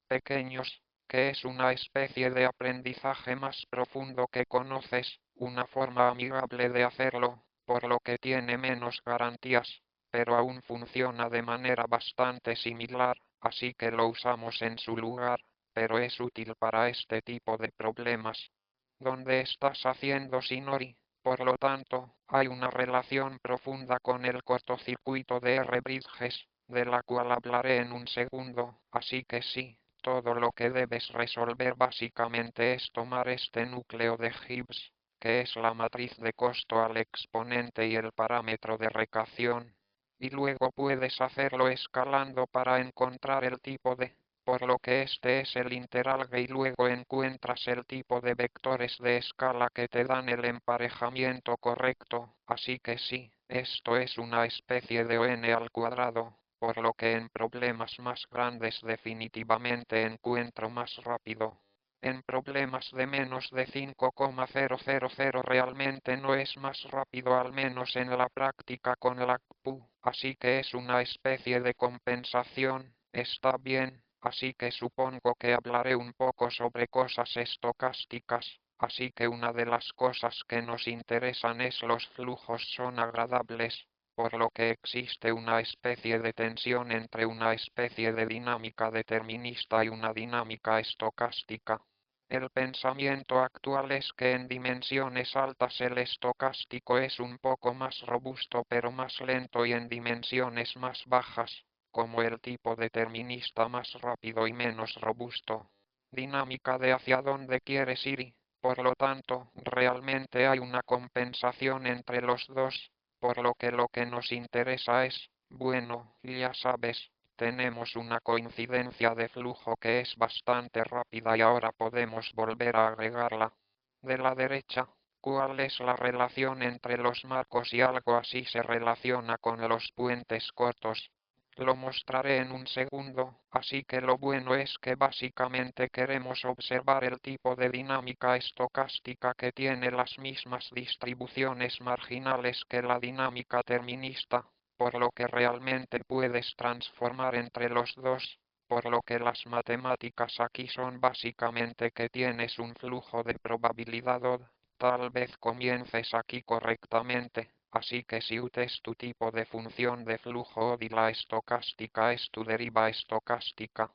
pequeños, que es una especie de aprendizaje más profundo que conoces, una forma amigable de hacerlo, por lo que tiene menos garantías, pero aún funciona de manera bastante similar, así que lo usamos en su lugar, pero es útil para este tipo de problemas. ¿Dónde estás haciendo Sinori? Por lo tanto, hay una relación profunda con el cortocircuito de R-Bridges, de la cual hablaré en un segundo, así que sí. Todo lo que debes resolver básicamente es tomar este núcleo de Gibbs, que es la matriz de costo al exponente y el parámetro de recaptación, y luego puedes hacerlo escalando para encontrar el tipo de, por lo que este es el interalge y luego encuentras el tipo de vectores de escala que te dan el emparejamiento correcto, así que sí, esto es una especie de ON al cuadrado, por lo que en problemas más grandes definitivamente encuentro más rápido. En problemas de menos de 5,000 realmente no es más rápido al menos en la práctica con la CPU, así que es una especie de compensación, está bien, así que supongo que hablaré un poco sobre cosas estocásticas, así que una de las cosas que nos interesan es los flujos son agradables, por lo que existe una especie de tensión entre una especie de dinámica determinista y una dinámica estocástica. El pensamiento actual es que en dimensiones altas el estocástico es un poco más robusto pero más lento y en dimensiones más bajas, como el tipo determinista más rápido y menos robusto. Dinámica de hacia dónde quieres ir y, por lo tanto, realmente hay una compensación entre los dos, por lo que nos interesa es, bueno, ya sabes, tenemos una coincidencia de flujo que es bastante rápida y ahora podemos volver a agregarla. De la derecha, ¿cuál es la relación entre los marcos y algo así se relaciona con los puentes cortos? Lo mostraré en un segundo, así que lo bueno es que básicamente queremos observar el tipo de dinámica estocástica que tiene las mismas distribuciones marginales que la dinámica terminista, por lo que realmente puedes transformar entre los dos, por lo que las matemáticas aquí son básicamente que tienes un flujo de probabilidad odd, tal vez comiences aquí correctamente, así que si UT es tu tipo de función de flujo odd y la estocástica es tu deriva estocástica,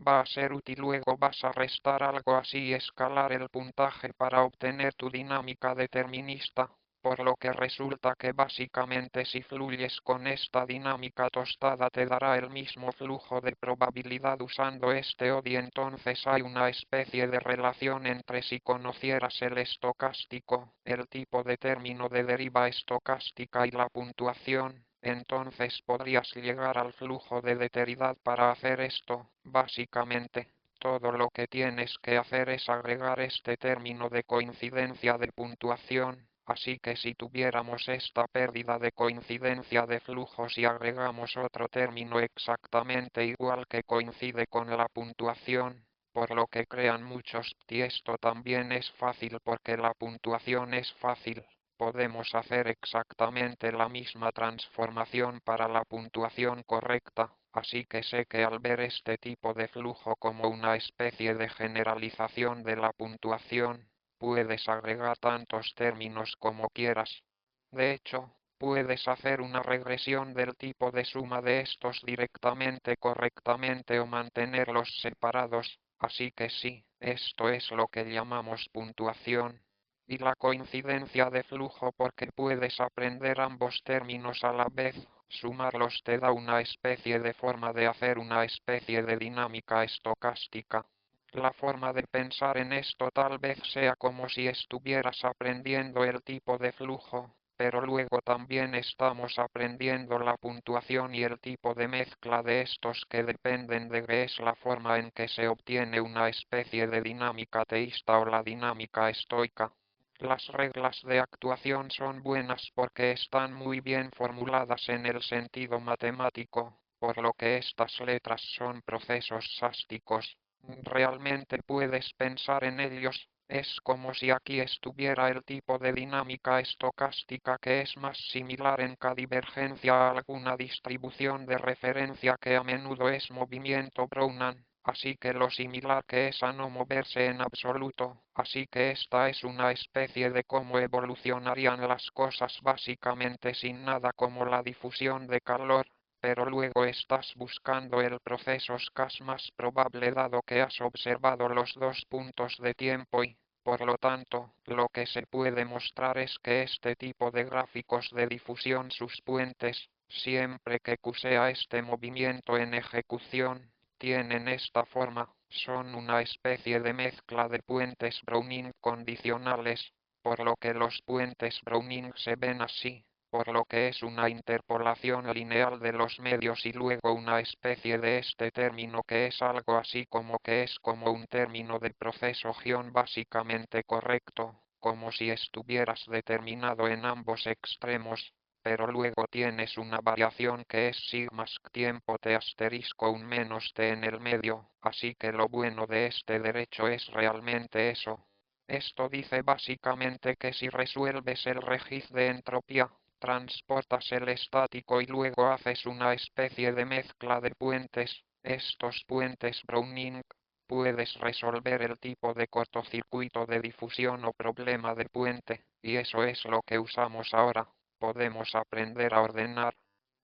va a ser útil luego vas a restar algo así y escalar el puntaje para obtener tu dinámica determinista. por lo que resulta que básicamente si fluyes con esta dinámica tostada te dará el mismo flujo de probabilidad usando este ODI. Entonces hay una especie de relación entre si conocieras el estocástico, el tipo de término de deriva estocástica y la puntuación. Entonces podrías llegar al flujo de deteridad. Para hacer esto, básicamente, todo lo que tienes que hacer es agregar este término de coincidencia de puntuación. Así que si tuviéramos esta pérdida de coincidencia de flujos y agregamos otro término exactamente igual que coincide con la puntuación, por lo que crean muchos, y esto también es fácil porque la puntuación es fácil. Podemos hacer exactamente la misma transformación para la puntuación correcta, así que sé que al ver este tipo de flujo como una especie de generalización de la puntuación, puedes agregar tantos términos como quieras. De hecho, puedes hacer una regresión del tipo de suma de estos directamente correctamente o mantenerlos separados, así que sí, esto es lo que llamamos puntuación. Y la coincidencia de flujo porque puedes aprender ambos términos a la vez, sumarlos te da una especie de forma de hacer una especie de dinámica estocástica. La forma de pensar en esto tal vez sea como si estuvieras aprendiendo el tipo de flujo, pero luego también estamos aprendiendo la puntuación y el tipo de mezcla de estos que dependen de qué es la forma en que se obtiene una especie de dinámica teísta o la dinámica estoica. Las reglas de actuación son buenas porque están muy bien formuladas en el sentido matemático, por lo que estas letras son procesos sásticos. Realmente puedes pensar en ellos, es como si aquí estuviera el tipo de dinámica estocástica que es más similar en cada divergencia a alguna distribución de referencia que a menudo es movimiento Brownian. Así que lo similar que es a no moverse en absoluto, así que esta es una especie de cómo evolucionarían las cosas básicamente sin nada como la difusión de calor, pero luego estás buscando el proceso más probable dado que has observado los dos puntos de tiempo y, por lo tanto, lo que se puede mostrar es que este tipo de gráficos de difusión sus puentes, siempre que sea este movimiento en ejecución, tienen esta forma, son una especie de mezcla de puentes Brownian condicionales, por lo que los puentes Brownian se ven así, por lo que es una interpolación lineal de los medios y luego una especie de este término que es algo así como que es como un término de proceso básicamente correcto, como si estuvieras determinado en ambos extremos, pero luego tienes una variación que es sigma tiempo t asterisco un menos t en el medio, así que lo bueno de este derecho es realmente eso. Esto dice básicamente que si resuelves el registro de entropía, transportas el estático y luego haces una especie de mezcla de puentes, estos puentes Brownian, puedes resolver el tipo de cortocircuito de difusión o problema de puente, y eso es lo que usamos ahora. Podemos aprender a ordenar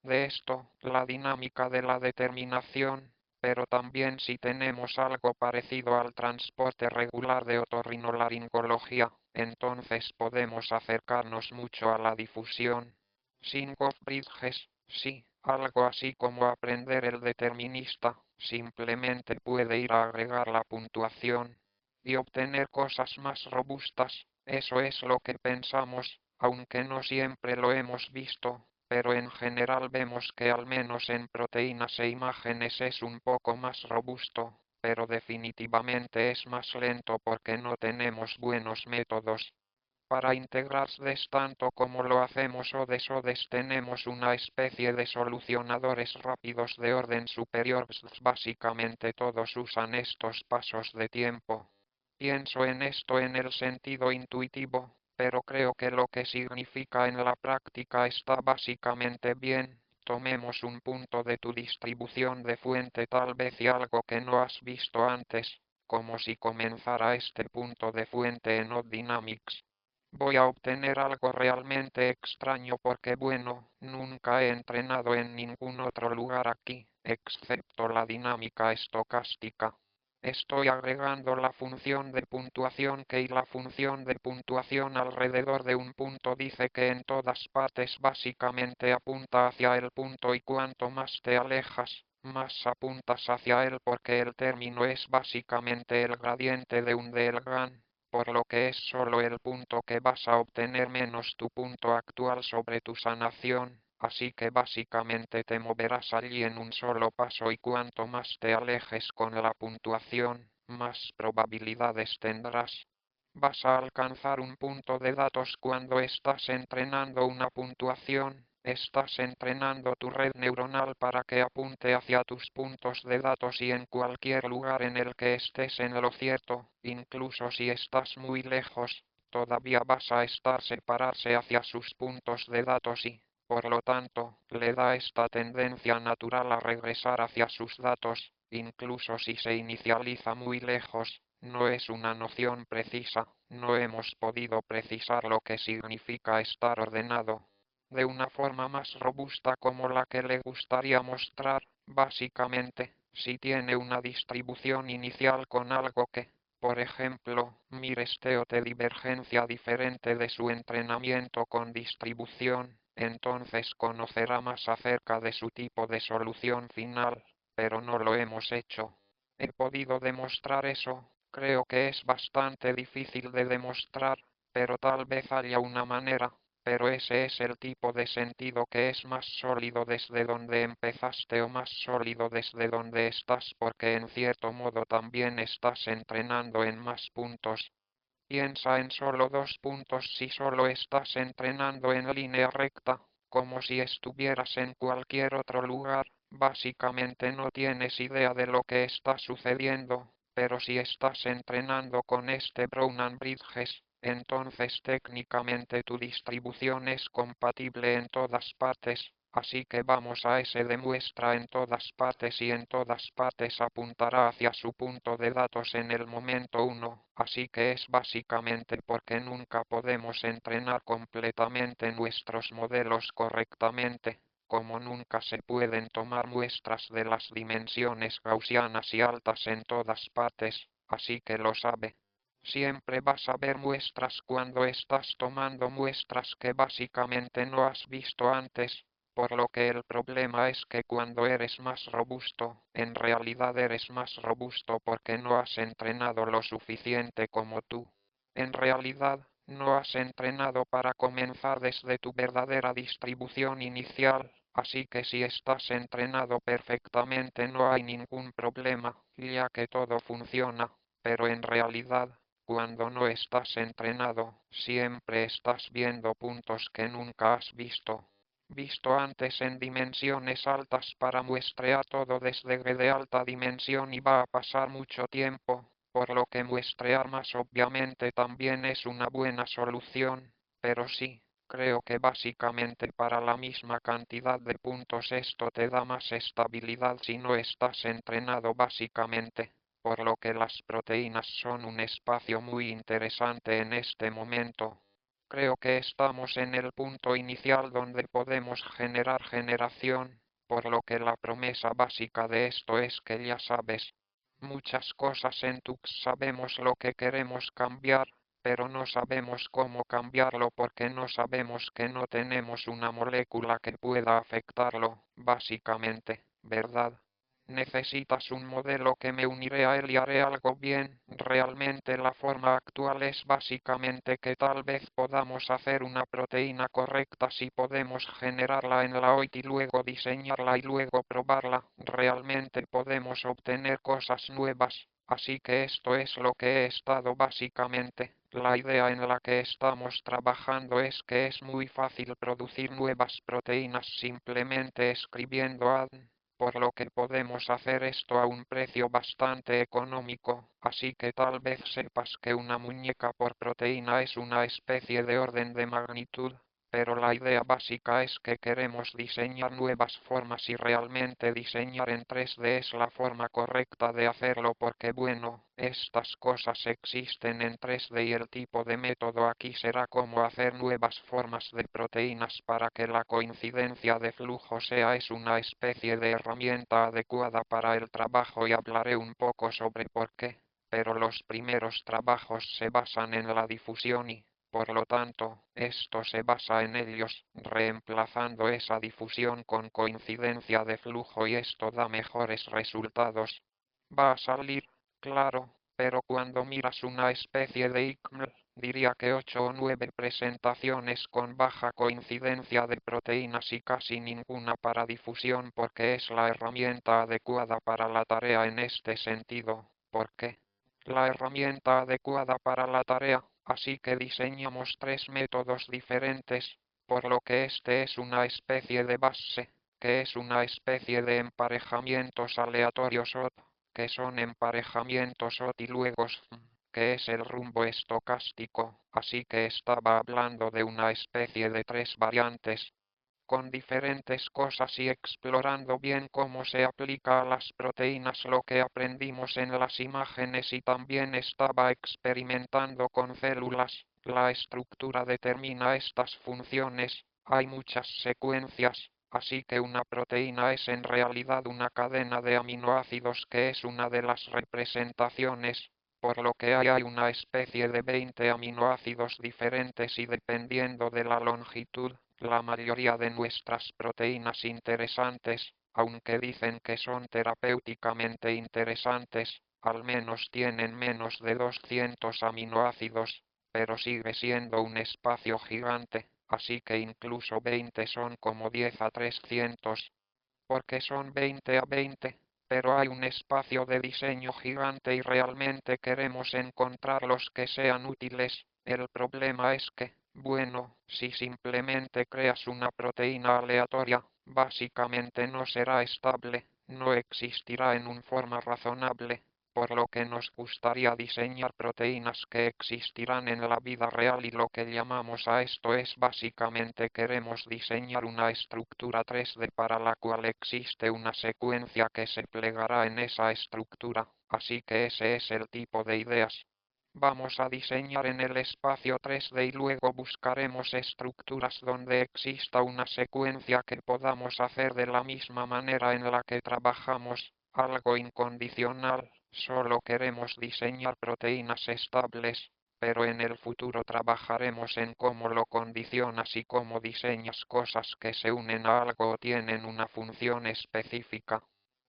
de esto la dinámica de la determinación, pero también si tenemos algo parecido al transporte regular de otorrinolaringología, entonces podemos acercarnos mucho a la difusión. Sin Bridges, sí, algo así como aprender el determinista, simplemente puede ir a agregar la puntuación y obtener cosas más robustas, eso es lo que pensamos, aunque no siempre lo hemos visto, pero en general vemos que al menos en proteínas e imágenes es un poco más robusto, pero definitivamente es más lento porque no tenemos buenos métodos. Para integrarles tanto como lo hacemos ODES tenemos una especie de solucionadores rápidos de orden superior. Básicamente todos usan estos pasos de tiempo. Pienso en esto en el sentido intuitivo, pero creo que lo que significa en la práctica está básicamente bien. Tomemos un punto de tu distribución de fuente tal vez y algo que no has visto antes, como si comenzara este punto de fuente en Odd Dynamics. Voy a obtener algo realmente extraño porque bueno, nunca he entrenado en ningún otro lugar aquí, excepto la dinámica estocástica. Estoy agregando la función de puntuación que y la función de puntuación alrededor de un punto dice que en todas partes básicamente apunta hacia el punto y cuanto más te alejas, más apuntas hacia él porque el término es básicamente el gradiente de un Delgran, por lo que es solo el punto que vas a obtener menos tu punto actual sobre tu sanación. Así que básicamente te moverás allí en un solo paso y cuanto más te alejes con la puntuación, más probabilidades tendrás. Vas a alcanzar un punto de datos cuando estás entrenando una puntuación, estás entrenando tu red neuronal para que apunte hacia tus puntos de datos y en cualquier lugar en el que estés en lo cierto, incluso si estás muy lejos, todavía vas a estar separarse hacia sus puntos de datos y, por lo tanto, le da esta tendencia natural a regresar hacia sus datos, incluso si se inicializa muy lejos. No es una noción precisa, no hemos podido precisar lo que significa estar ordenado de una forma más robusta como la que le gustaría mostrar, básicamente, si tiene una distribución inicial con algo que, por ejemplo, miresteo de divergencia diferente de su entrenamiento con distribución, entonces conocerá más acerca de su tipo de solución final, pero no lo hemos hecho. He podido demostrar eso, creo que es bastante difícil de demostrar, pero tal vez haya una manera, pero ese es el tipo de sentido que es más sólido desde donde empezaste o más sólido desde donde estás porque en cierto modo también estás entrenando en más puntos. Piensa en solo dos puntos si solo estás entrenando en línea recta, como si estuvieras en cualquier otro lugar, básicamente no tienes idea de lo que está sucediendo, pero si estás entrenando con este Brown and Bridges, entonces técnicamente tu distribución es compatible en todas partes. Así que vamos a ese demuestra en todas partes y en todas partes apuntará hacia su punto de datos en el momento 1, así que es básicamente porque nunca podemos entrenar completamente nuestros modelos correctamente, como nunca se pueden tomar muestras de las dimensiones gaussianas y altas en todas partes, así que lo sabe. Siempre vas a ver muestras cuando estás tomando muestras que básicamente no has visto antes. Por lo que el problema es que cuando eres más robusto, en realidad eres más robusto porque no has entrenado lo suficiente como tú. En realidad, no has entrenado para comenzar desde tu verdadera distribución inicial, así que si estás entrenado perfectamente no hay ningún problema, ya que todo funciona, pero en realidad, cuando no estás entrenado, siempre estás viendo puntos que nunca has visto antes en dimensiones altas para muestrear todo desde G de alta dimensión y va a pasar mucho tiempo, por lo que muestrear más obviamente también es una buena solución, pero sí, creo que básicamente para la misma cantidad de puntos esto te da más estabilidad si no estás entrenado básicamente, por lo que las proteínas son un espacio muy interesante en este momento. Creo que estamos en el punto inicial donde podemos generar generación, por lo que la promesa básica de esto es que ya sabes, muchas cosas en Tux sabemos lo que queremos cambiar, pero no sabemos cómo cambiarlo porque no sabemos que no tenemos una molécula que pueda afectarlo, básicamente, ¿verdad? Necesitas un modelo que me uniré a él y haré algo bien. Realmente la forma actual es básicamente que tal vez podamos hacer una proteína correcta si podemos generarla en la OIT y luego diseñarla y luego probarla. Realmente podemos obtener cosas nuevas. Así que esto es lo que he estado básicamente. La idea en la que estamos trabajando es que es muy fácil producir nuevas proteínas simplemente escribiendo ADN, por lo que podemos hacer esto a un precio bastante económico, así que tal vez sepas que una muñeca por proteína es una especie de orden de magnitud. Pero la idea básica es que queremos diseñar nuevas formas y realmente diseñar en 3D es la forma correcta de hacerlo porque bueno, estas cosas existen en 3D y el tipo de método aquí será como hacer nuevas formas de proteínas para que la coincidencia de flujo sea es una especie de herramienta adecuada para el trabajo y hablaré un poco sobre por qué. Pero los primeros trabajos se basan en la difusión y por lo tanto, esto se basa en ellos, reemplazando esa difusión con coincidencia de flujo y esto da mejores resultados. Va a salir, claro, pero cuando miras una especie de ICML, diría que 8 o 9 presentaciones con baja coincidencia de proteínas y casi ninguna para difusión porque es la herramienta adecuada para la tarea en este sentido. ¿Por qué? La herramienta adecuada para la tarea, así que diseñamos 3 métodos diferentes, por lo que este es una especie de base, que es una especie de emparejamientos aleatorios OT, que son emparejamientos OT y luego SVM, que es el rumbo estocástico, así que estaba hablando de una especie de 3 variantes con diferentes cosas y explorando bien cómo se aplica a las proteínas lo que aprendimos en las imágenes y también estaba experimentando con células. La estructura determina estas funciones, hay muchas secuencias, así que una proteína es en realidad una cadena de aminoácidos que es una de las representaciones, por lo que hay una especie de 20 aminoácidos diferentes y dependiendo de la longitud, la mayoría de nuestras proteínas interesantes, aunque dicen que son terapéuticamente interesantes, al menos tienen menos de 200 aminoácidos, pero sigue siendo un espacio gigante, así que incluso 20 son como 10 a 300, porque son 20 a 20, pero hay un espacio de diseño gigante y realmente queremos encontrar los que sean útiles. El problema es que, bueno, si simplemente creas una proteína aleatoria, básicamente no será estable, no existirá en una forma razonable, por lo que nos gustaría diseñar proteínas que existirán en la vida real y lo que llamamos a esto es básicamente queremos diseñar una estructura 3D para la cual existe una secuencia que se plegará en esa estructura, así que ese es el tipo de ideas. Vamos a diseñar en el espacio 3D y luego buscaremos estructuras donde exista una secuencia que podamos hacer de la misma manera en la que trabajamos, algo incondicional, solo queremos diseñar proteínas estables, pero en el futuro trabajaremos en cómo lo condicionas y cómo diseñas cosas que se unen a algo o tienen una función específica.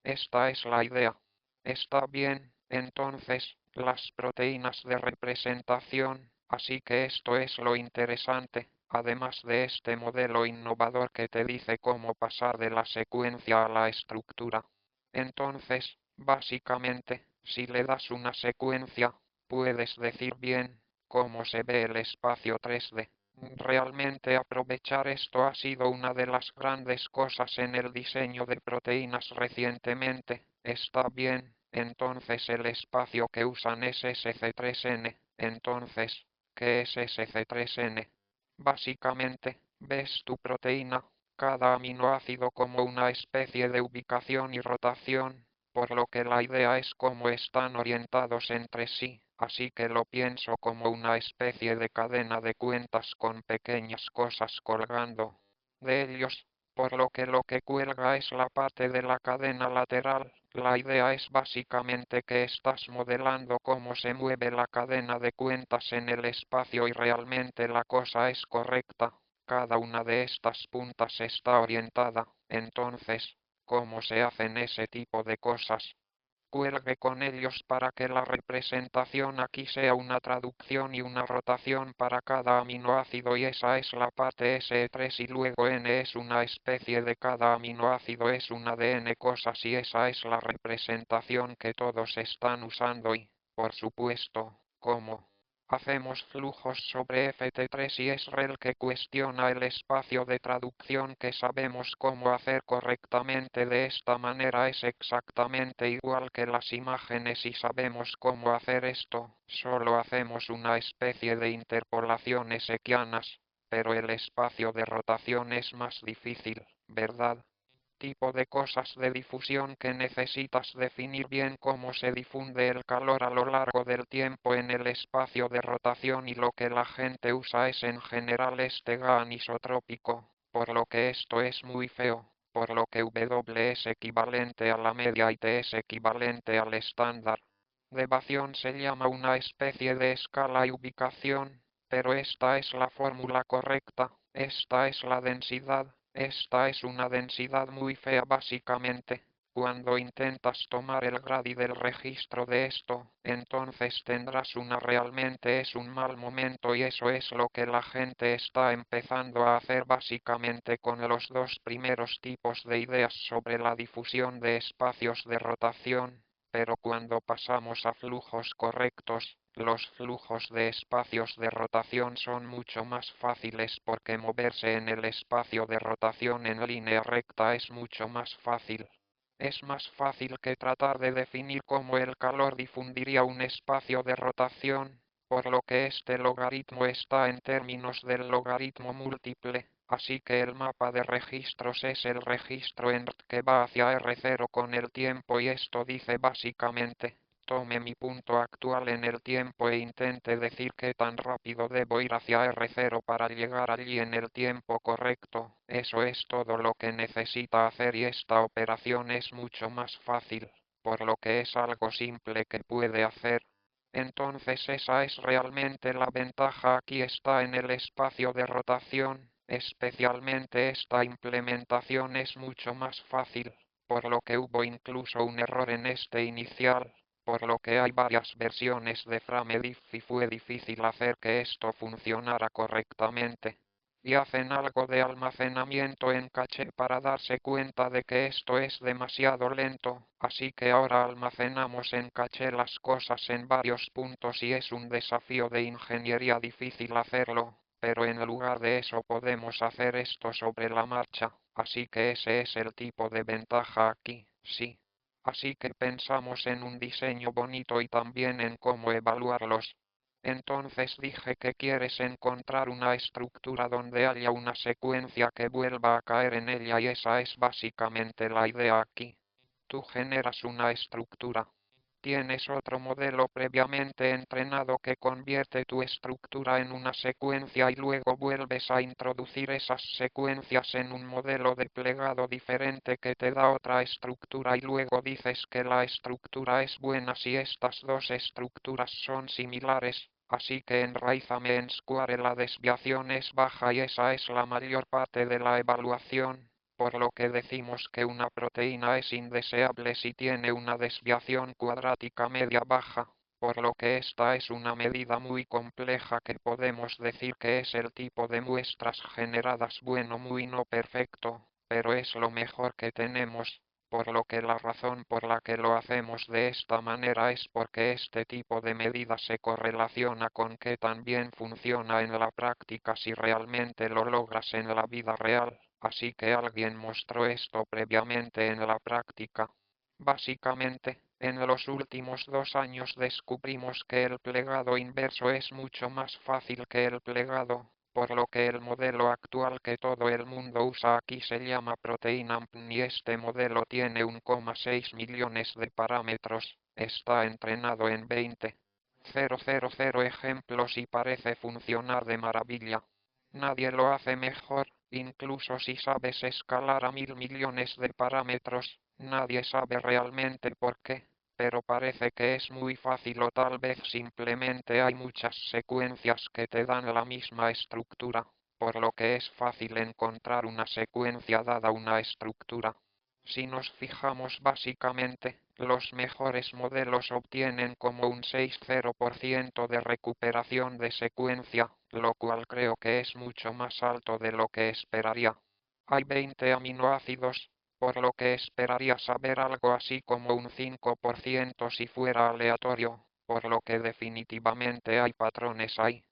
Esta es la idea. Está bien, entonces, las proteínas de representación, así que esto es lo interesante, además de este modelo innovador que te dice cómo pasar de la secuencia a la estructura. Entonces, básicamente, si le das una secuencia, puedes decir bien cómo se ve el espacio 3D. Realmente aprovechar esto ha sido una de las grandes cosas en el diseño de proteínas recientemente. Está bien, entonces el espacio que usan es SC3N. Entonces, ¿qué es SC3N? Básicamente, ves tu proteína, cada aminoácido como una especie de ubicación y rotación, por lo que la idea es cómo están orientados entre sí, así que lo pienso como una especie de cadena de cuentas con pequeñas cosas colgando de ellos, por lo que cuelga es la parte de la cadena lateral. La idea es básicamente que estás modelando cómo se mueve la cadena de cuentas en el espacio y realmente la cosa es correcta. Cada una de estas puntas está orientada, entonces, ¿cómo se hacen ese tipo de cosas? Cuelgue con ellos para que la representación aquí sea una traducción y una rotación para cada aminoácido y esa es la parte S3 y luego N es una especie de cada aminoácido es una de N cosas y esa es la representación que todos están usando y, por supuesto, ¿cómo hacemos flujos sobre FT3 y es REL que cuestiona el espacio de traducción que sabemos cómo hacer correctamente de esta manera es exactamente igual que las imágenes y sabemos cómo hacer esto, solo hacemos una especie de interpolaciones equianas. pero el espacio de rotación es más difícil, ¿verdad? Tipo de cosas de difusión que necesitas definir bien cómo se difunde el calor a lo largo del tiempo en el espacio de rotación y lo que la gente usa es en general este GAN isotrópico, por lo que esto es muy feo, por lo que W es equivalente a la media y T es equivalente al estándar. Debación se llama una especie de escala y ubicación, pero esta es la fórmula correcta, esta es la densidad. Esta es una densidad muy fea básicamente. Cuando intentas tomar el gradi del registro de esto, entonces tendrás una realmente es un mal momento y eso es lo que la gente está empezando a hacer básicamente con los dos primeros tipos de ideas sobre la difusión de espacios de rotación. Pero cuando pasamos a flujos correctos, los flujos de espacios de rotación son mucho más fáciles porque moverse en el espacio de rotación en línea recta es mucho más fácil. Es más fácil que tratar de definir cómo el calor difundiría un espacio de rotación, por lo que este logaritmo está en términos del logaritmo múltiple. Así que el mapa de registros es el registro en que va hacia R0 con el tiempo y esto dice básicamente, tome mi punto actual en el tiempo e intente decir qué tan rápido debo ir hacia R0 para llegar allí en el tiempo correcto. Eso es todo lo que necesita hacer y esta operación es mucho más fácil, por lo que es algo simple que puede hacer. Entonces esa es realmente la ventaja aquí está en el espacio de rotación. Especialmente esta implementación es mucho más fácil, por lo que hubo incluso un error en este inicial, por lo que hay varias versiones de Framediff y fue difícil hacer que esto funcionara correctamente. Y hacen algo de almacenamiento en caché para darse cuenta de que esto es demasiado lento, así que ahora almacenamos en caché las cosas en varios puntos y es un desafío de ingeniería difícil hacerlo. Pero en lugar de eso podemos hacer esto sobre la marcha, así que ese es el tipo de ventaja aquí, sí. Así que pensamos en un diseño bonito y también en cómo evaluarlos. Entonces dije que quieres encontrar una estructura donde haya una secuencia que vuelva a caer en ella y esa es básicamente la idea aquí. Tú generas una estructura. Tienes otro modelo previamente entrenado que convierte tu estructura en una secuencia y luego vuelves a introducir esas secuencias en un modelo de plegado diferente que te da otra estructura y luego dices que la estructura es buena si estas dos estructuras son similares. Así que enraízame en Square la desviación es baja y esa es la mayor parte de la evaluación. Por lo que decimos que una proteína es indeseable si tiene una desviación cuadrática media baja, por lo que esta es una medida muy compleja que podemos decir que es el tipo de muestras generadas bueno muy no perfecto, pero es lo mejor que tenemos, por lo que la razón por la que lo hacemos de esta manera es porque este tipo de medida se correlaciona con que también funciona en la práctica si realmente lo logras en la vida real. Así que alguien mostró esto previamente en la práctica. Básicamente, en los últimos 2 años descubrimos que el plegado inverso es mucho más fácil que el plegado, por lo que el modelo actual que todo el mundo usa aquí se llama ProteinAmpn y este modelo tiene 1,6 millones de parámetros, está entrenado en 20,000 ejemplos y parece funcionar de maravilla. Nadie lo hace mejor. Incluso si sabes escalar a 1.000 millones de parámetros, nadie sabe realmente por qué, pero parece que es muy fácil o tal vez simplemente hay muchas secuencias que te dan la misma estructura, por lo que es fácil encontrar una secuencia dada una estructura. Si nos fijamos básicamente, los mejores modelos obtienen como un 60% de recuperación de secuencia, lo cual creo que es mucho más alto de lo que esperaría. Hay 20 aminoácidos, por lo que esperaría saber algo así como un 5% si fuera aleatorio, por lo que definitivamente hay patrones ahí.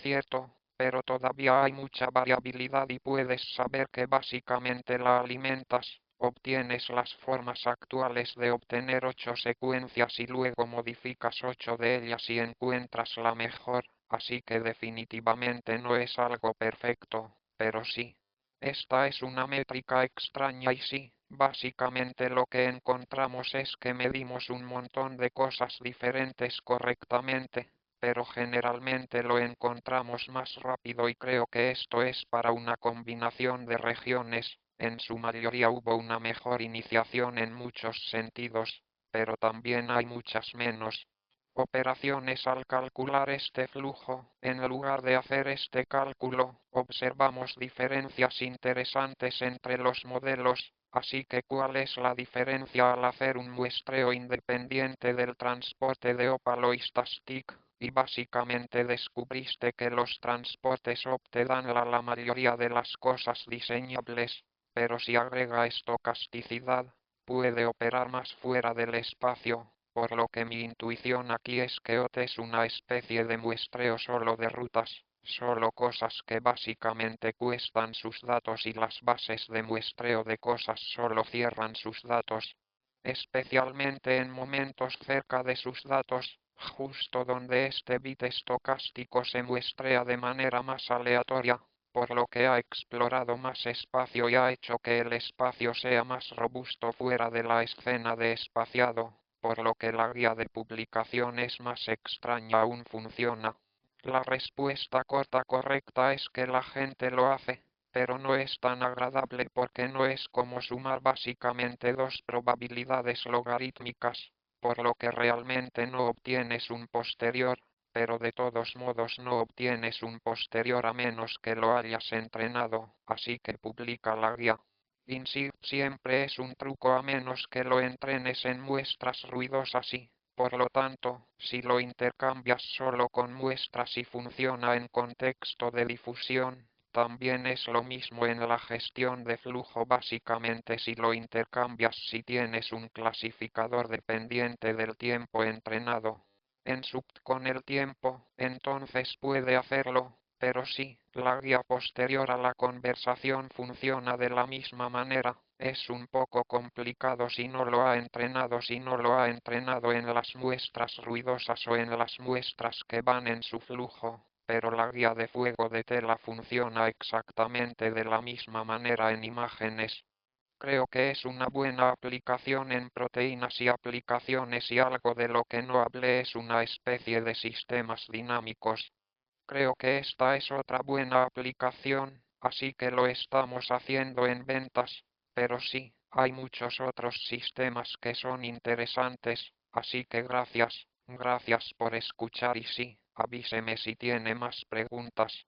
Cierto, pero todavía hay mucha variabilidad y puedes saber que básicamente la alimentas. Obtienes las formas actuales de obtener 8 secuencias y luego modificas 8 de ellas y encuentras la mejor. así que definitivamente no es algo perfecto, pero sí. Esta es una métrica extraña y sí, básicamente lo que encontramos es que medimos un montón de cosas diferentes correctamente, pero generalmente lo encontramos más rápido y creo que esto es para una combinación de regiones. En su mayoría hubo una mejor iniciación en muchos sentidos, pero también hay muchas menos operaciones al calcular este flujo. En lugar de hacer este cálculo, observamos diferencias interesantes entre los modelos. Así que, ¿cuál es la diferencia al hacer un muestreo independiente del transporte de ópalo y Stastic? Y básicamente descubriste que los transportes OP te dan la mayoría de las cosas diseñables, pero si agrega estocasticidad, puede operar más fuera del espacio, por lo que mi intuición aquí es que OT es una especie de muestreo solo de rutas, solo cosas que básicamente cuestan sus datos y las bases de muestreo de cosas solo cierran sus datos, especialmente en momentos cerca de sus datos, justo donde este bit estocástico se muestrea de manera más aleatoria, por lo que ha explorado más espacio y ha hecho que el espacio sea más robusto fuera de la escena de espaciado, por lo que la guía de publicación es más extraña aún funciona. La respuesta corta correcta es que la gente lo hace, pero no es tan agradable porque no es como sumar básicamente dos probabilidades logarítmicas, por lo que realmente no obtienes un posterior, pero de todos modos no obtienes un posterior a menos que lo hayas entrenado, así que publica la guía. INSI siempre es un truco a menos que lo entrenes en muestras ruidosas y, por lo tanto, si lo intercambias solo con muestras y funciona en contexto de difusión, también es lo mismo en la gestión de flujo básicamente si lo intercambias si tienes un clasificador dependiente del tiempo entrenado. En sub con el tiempo, entonces puede hacerlo, pero sí, la guía posterior a la conversación funciona de la misma manera. Es un poco complicado si no lo ha entrenado en las muestras ruidosas o en las muestras que van en su flujo, pero la guía de fuego de tela funciona exactamente de la misma manera en imágenes. Creo que es una buena aplicación en proteínas y aplicaciones y algo de lo que no hablé es una especie de sistemas dinámicos. Creo que esta es otra buena aplicación, así que lo estamos haciendo en ventas, pero sí, hay muchos otros sistemas que son interesantes, así que gracias por escuchar y sí, avíseme si tiene más preguntas.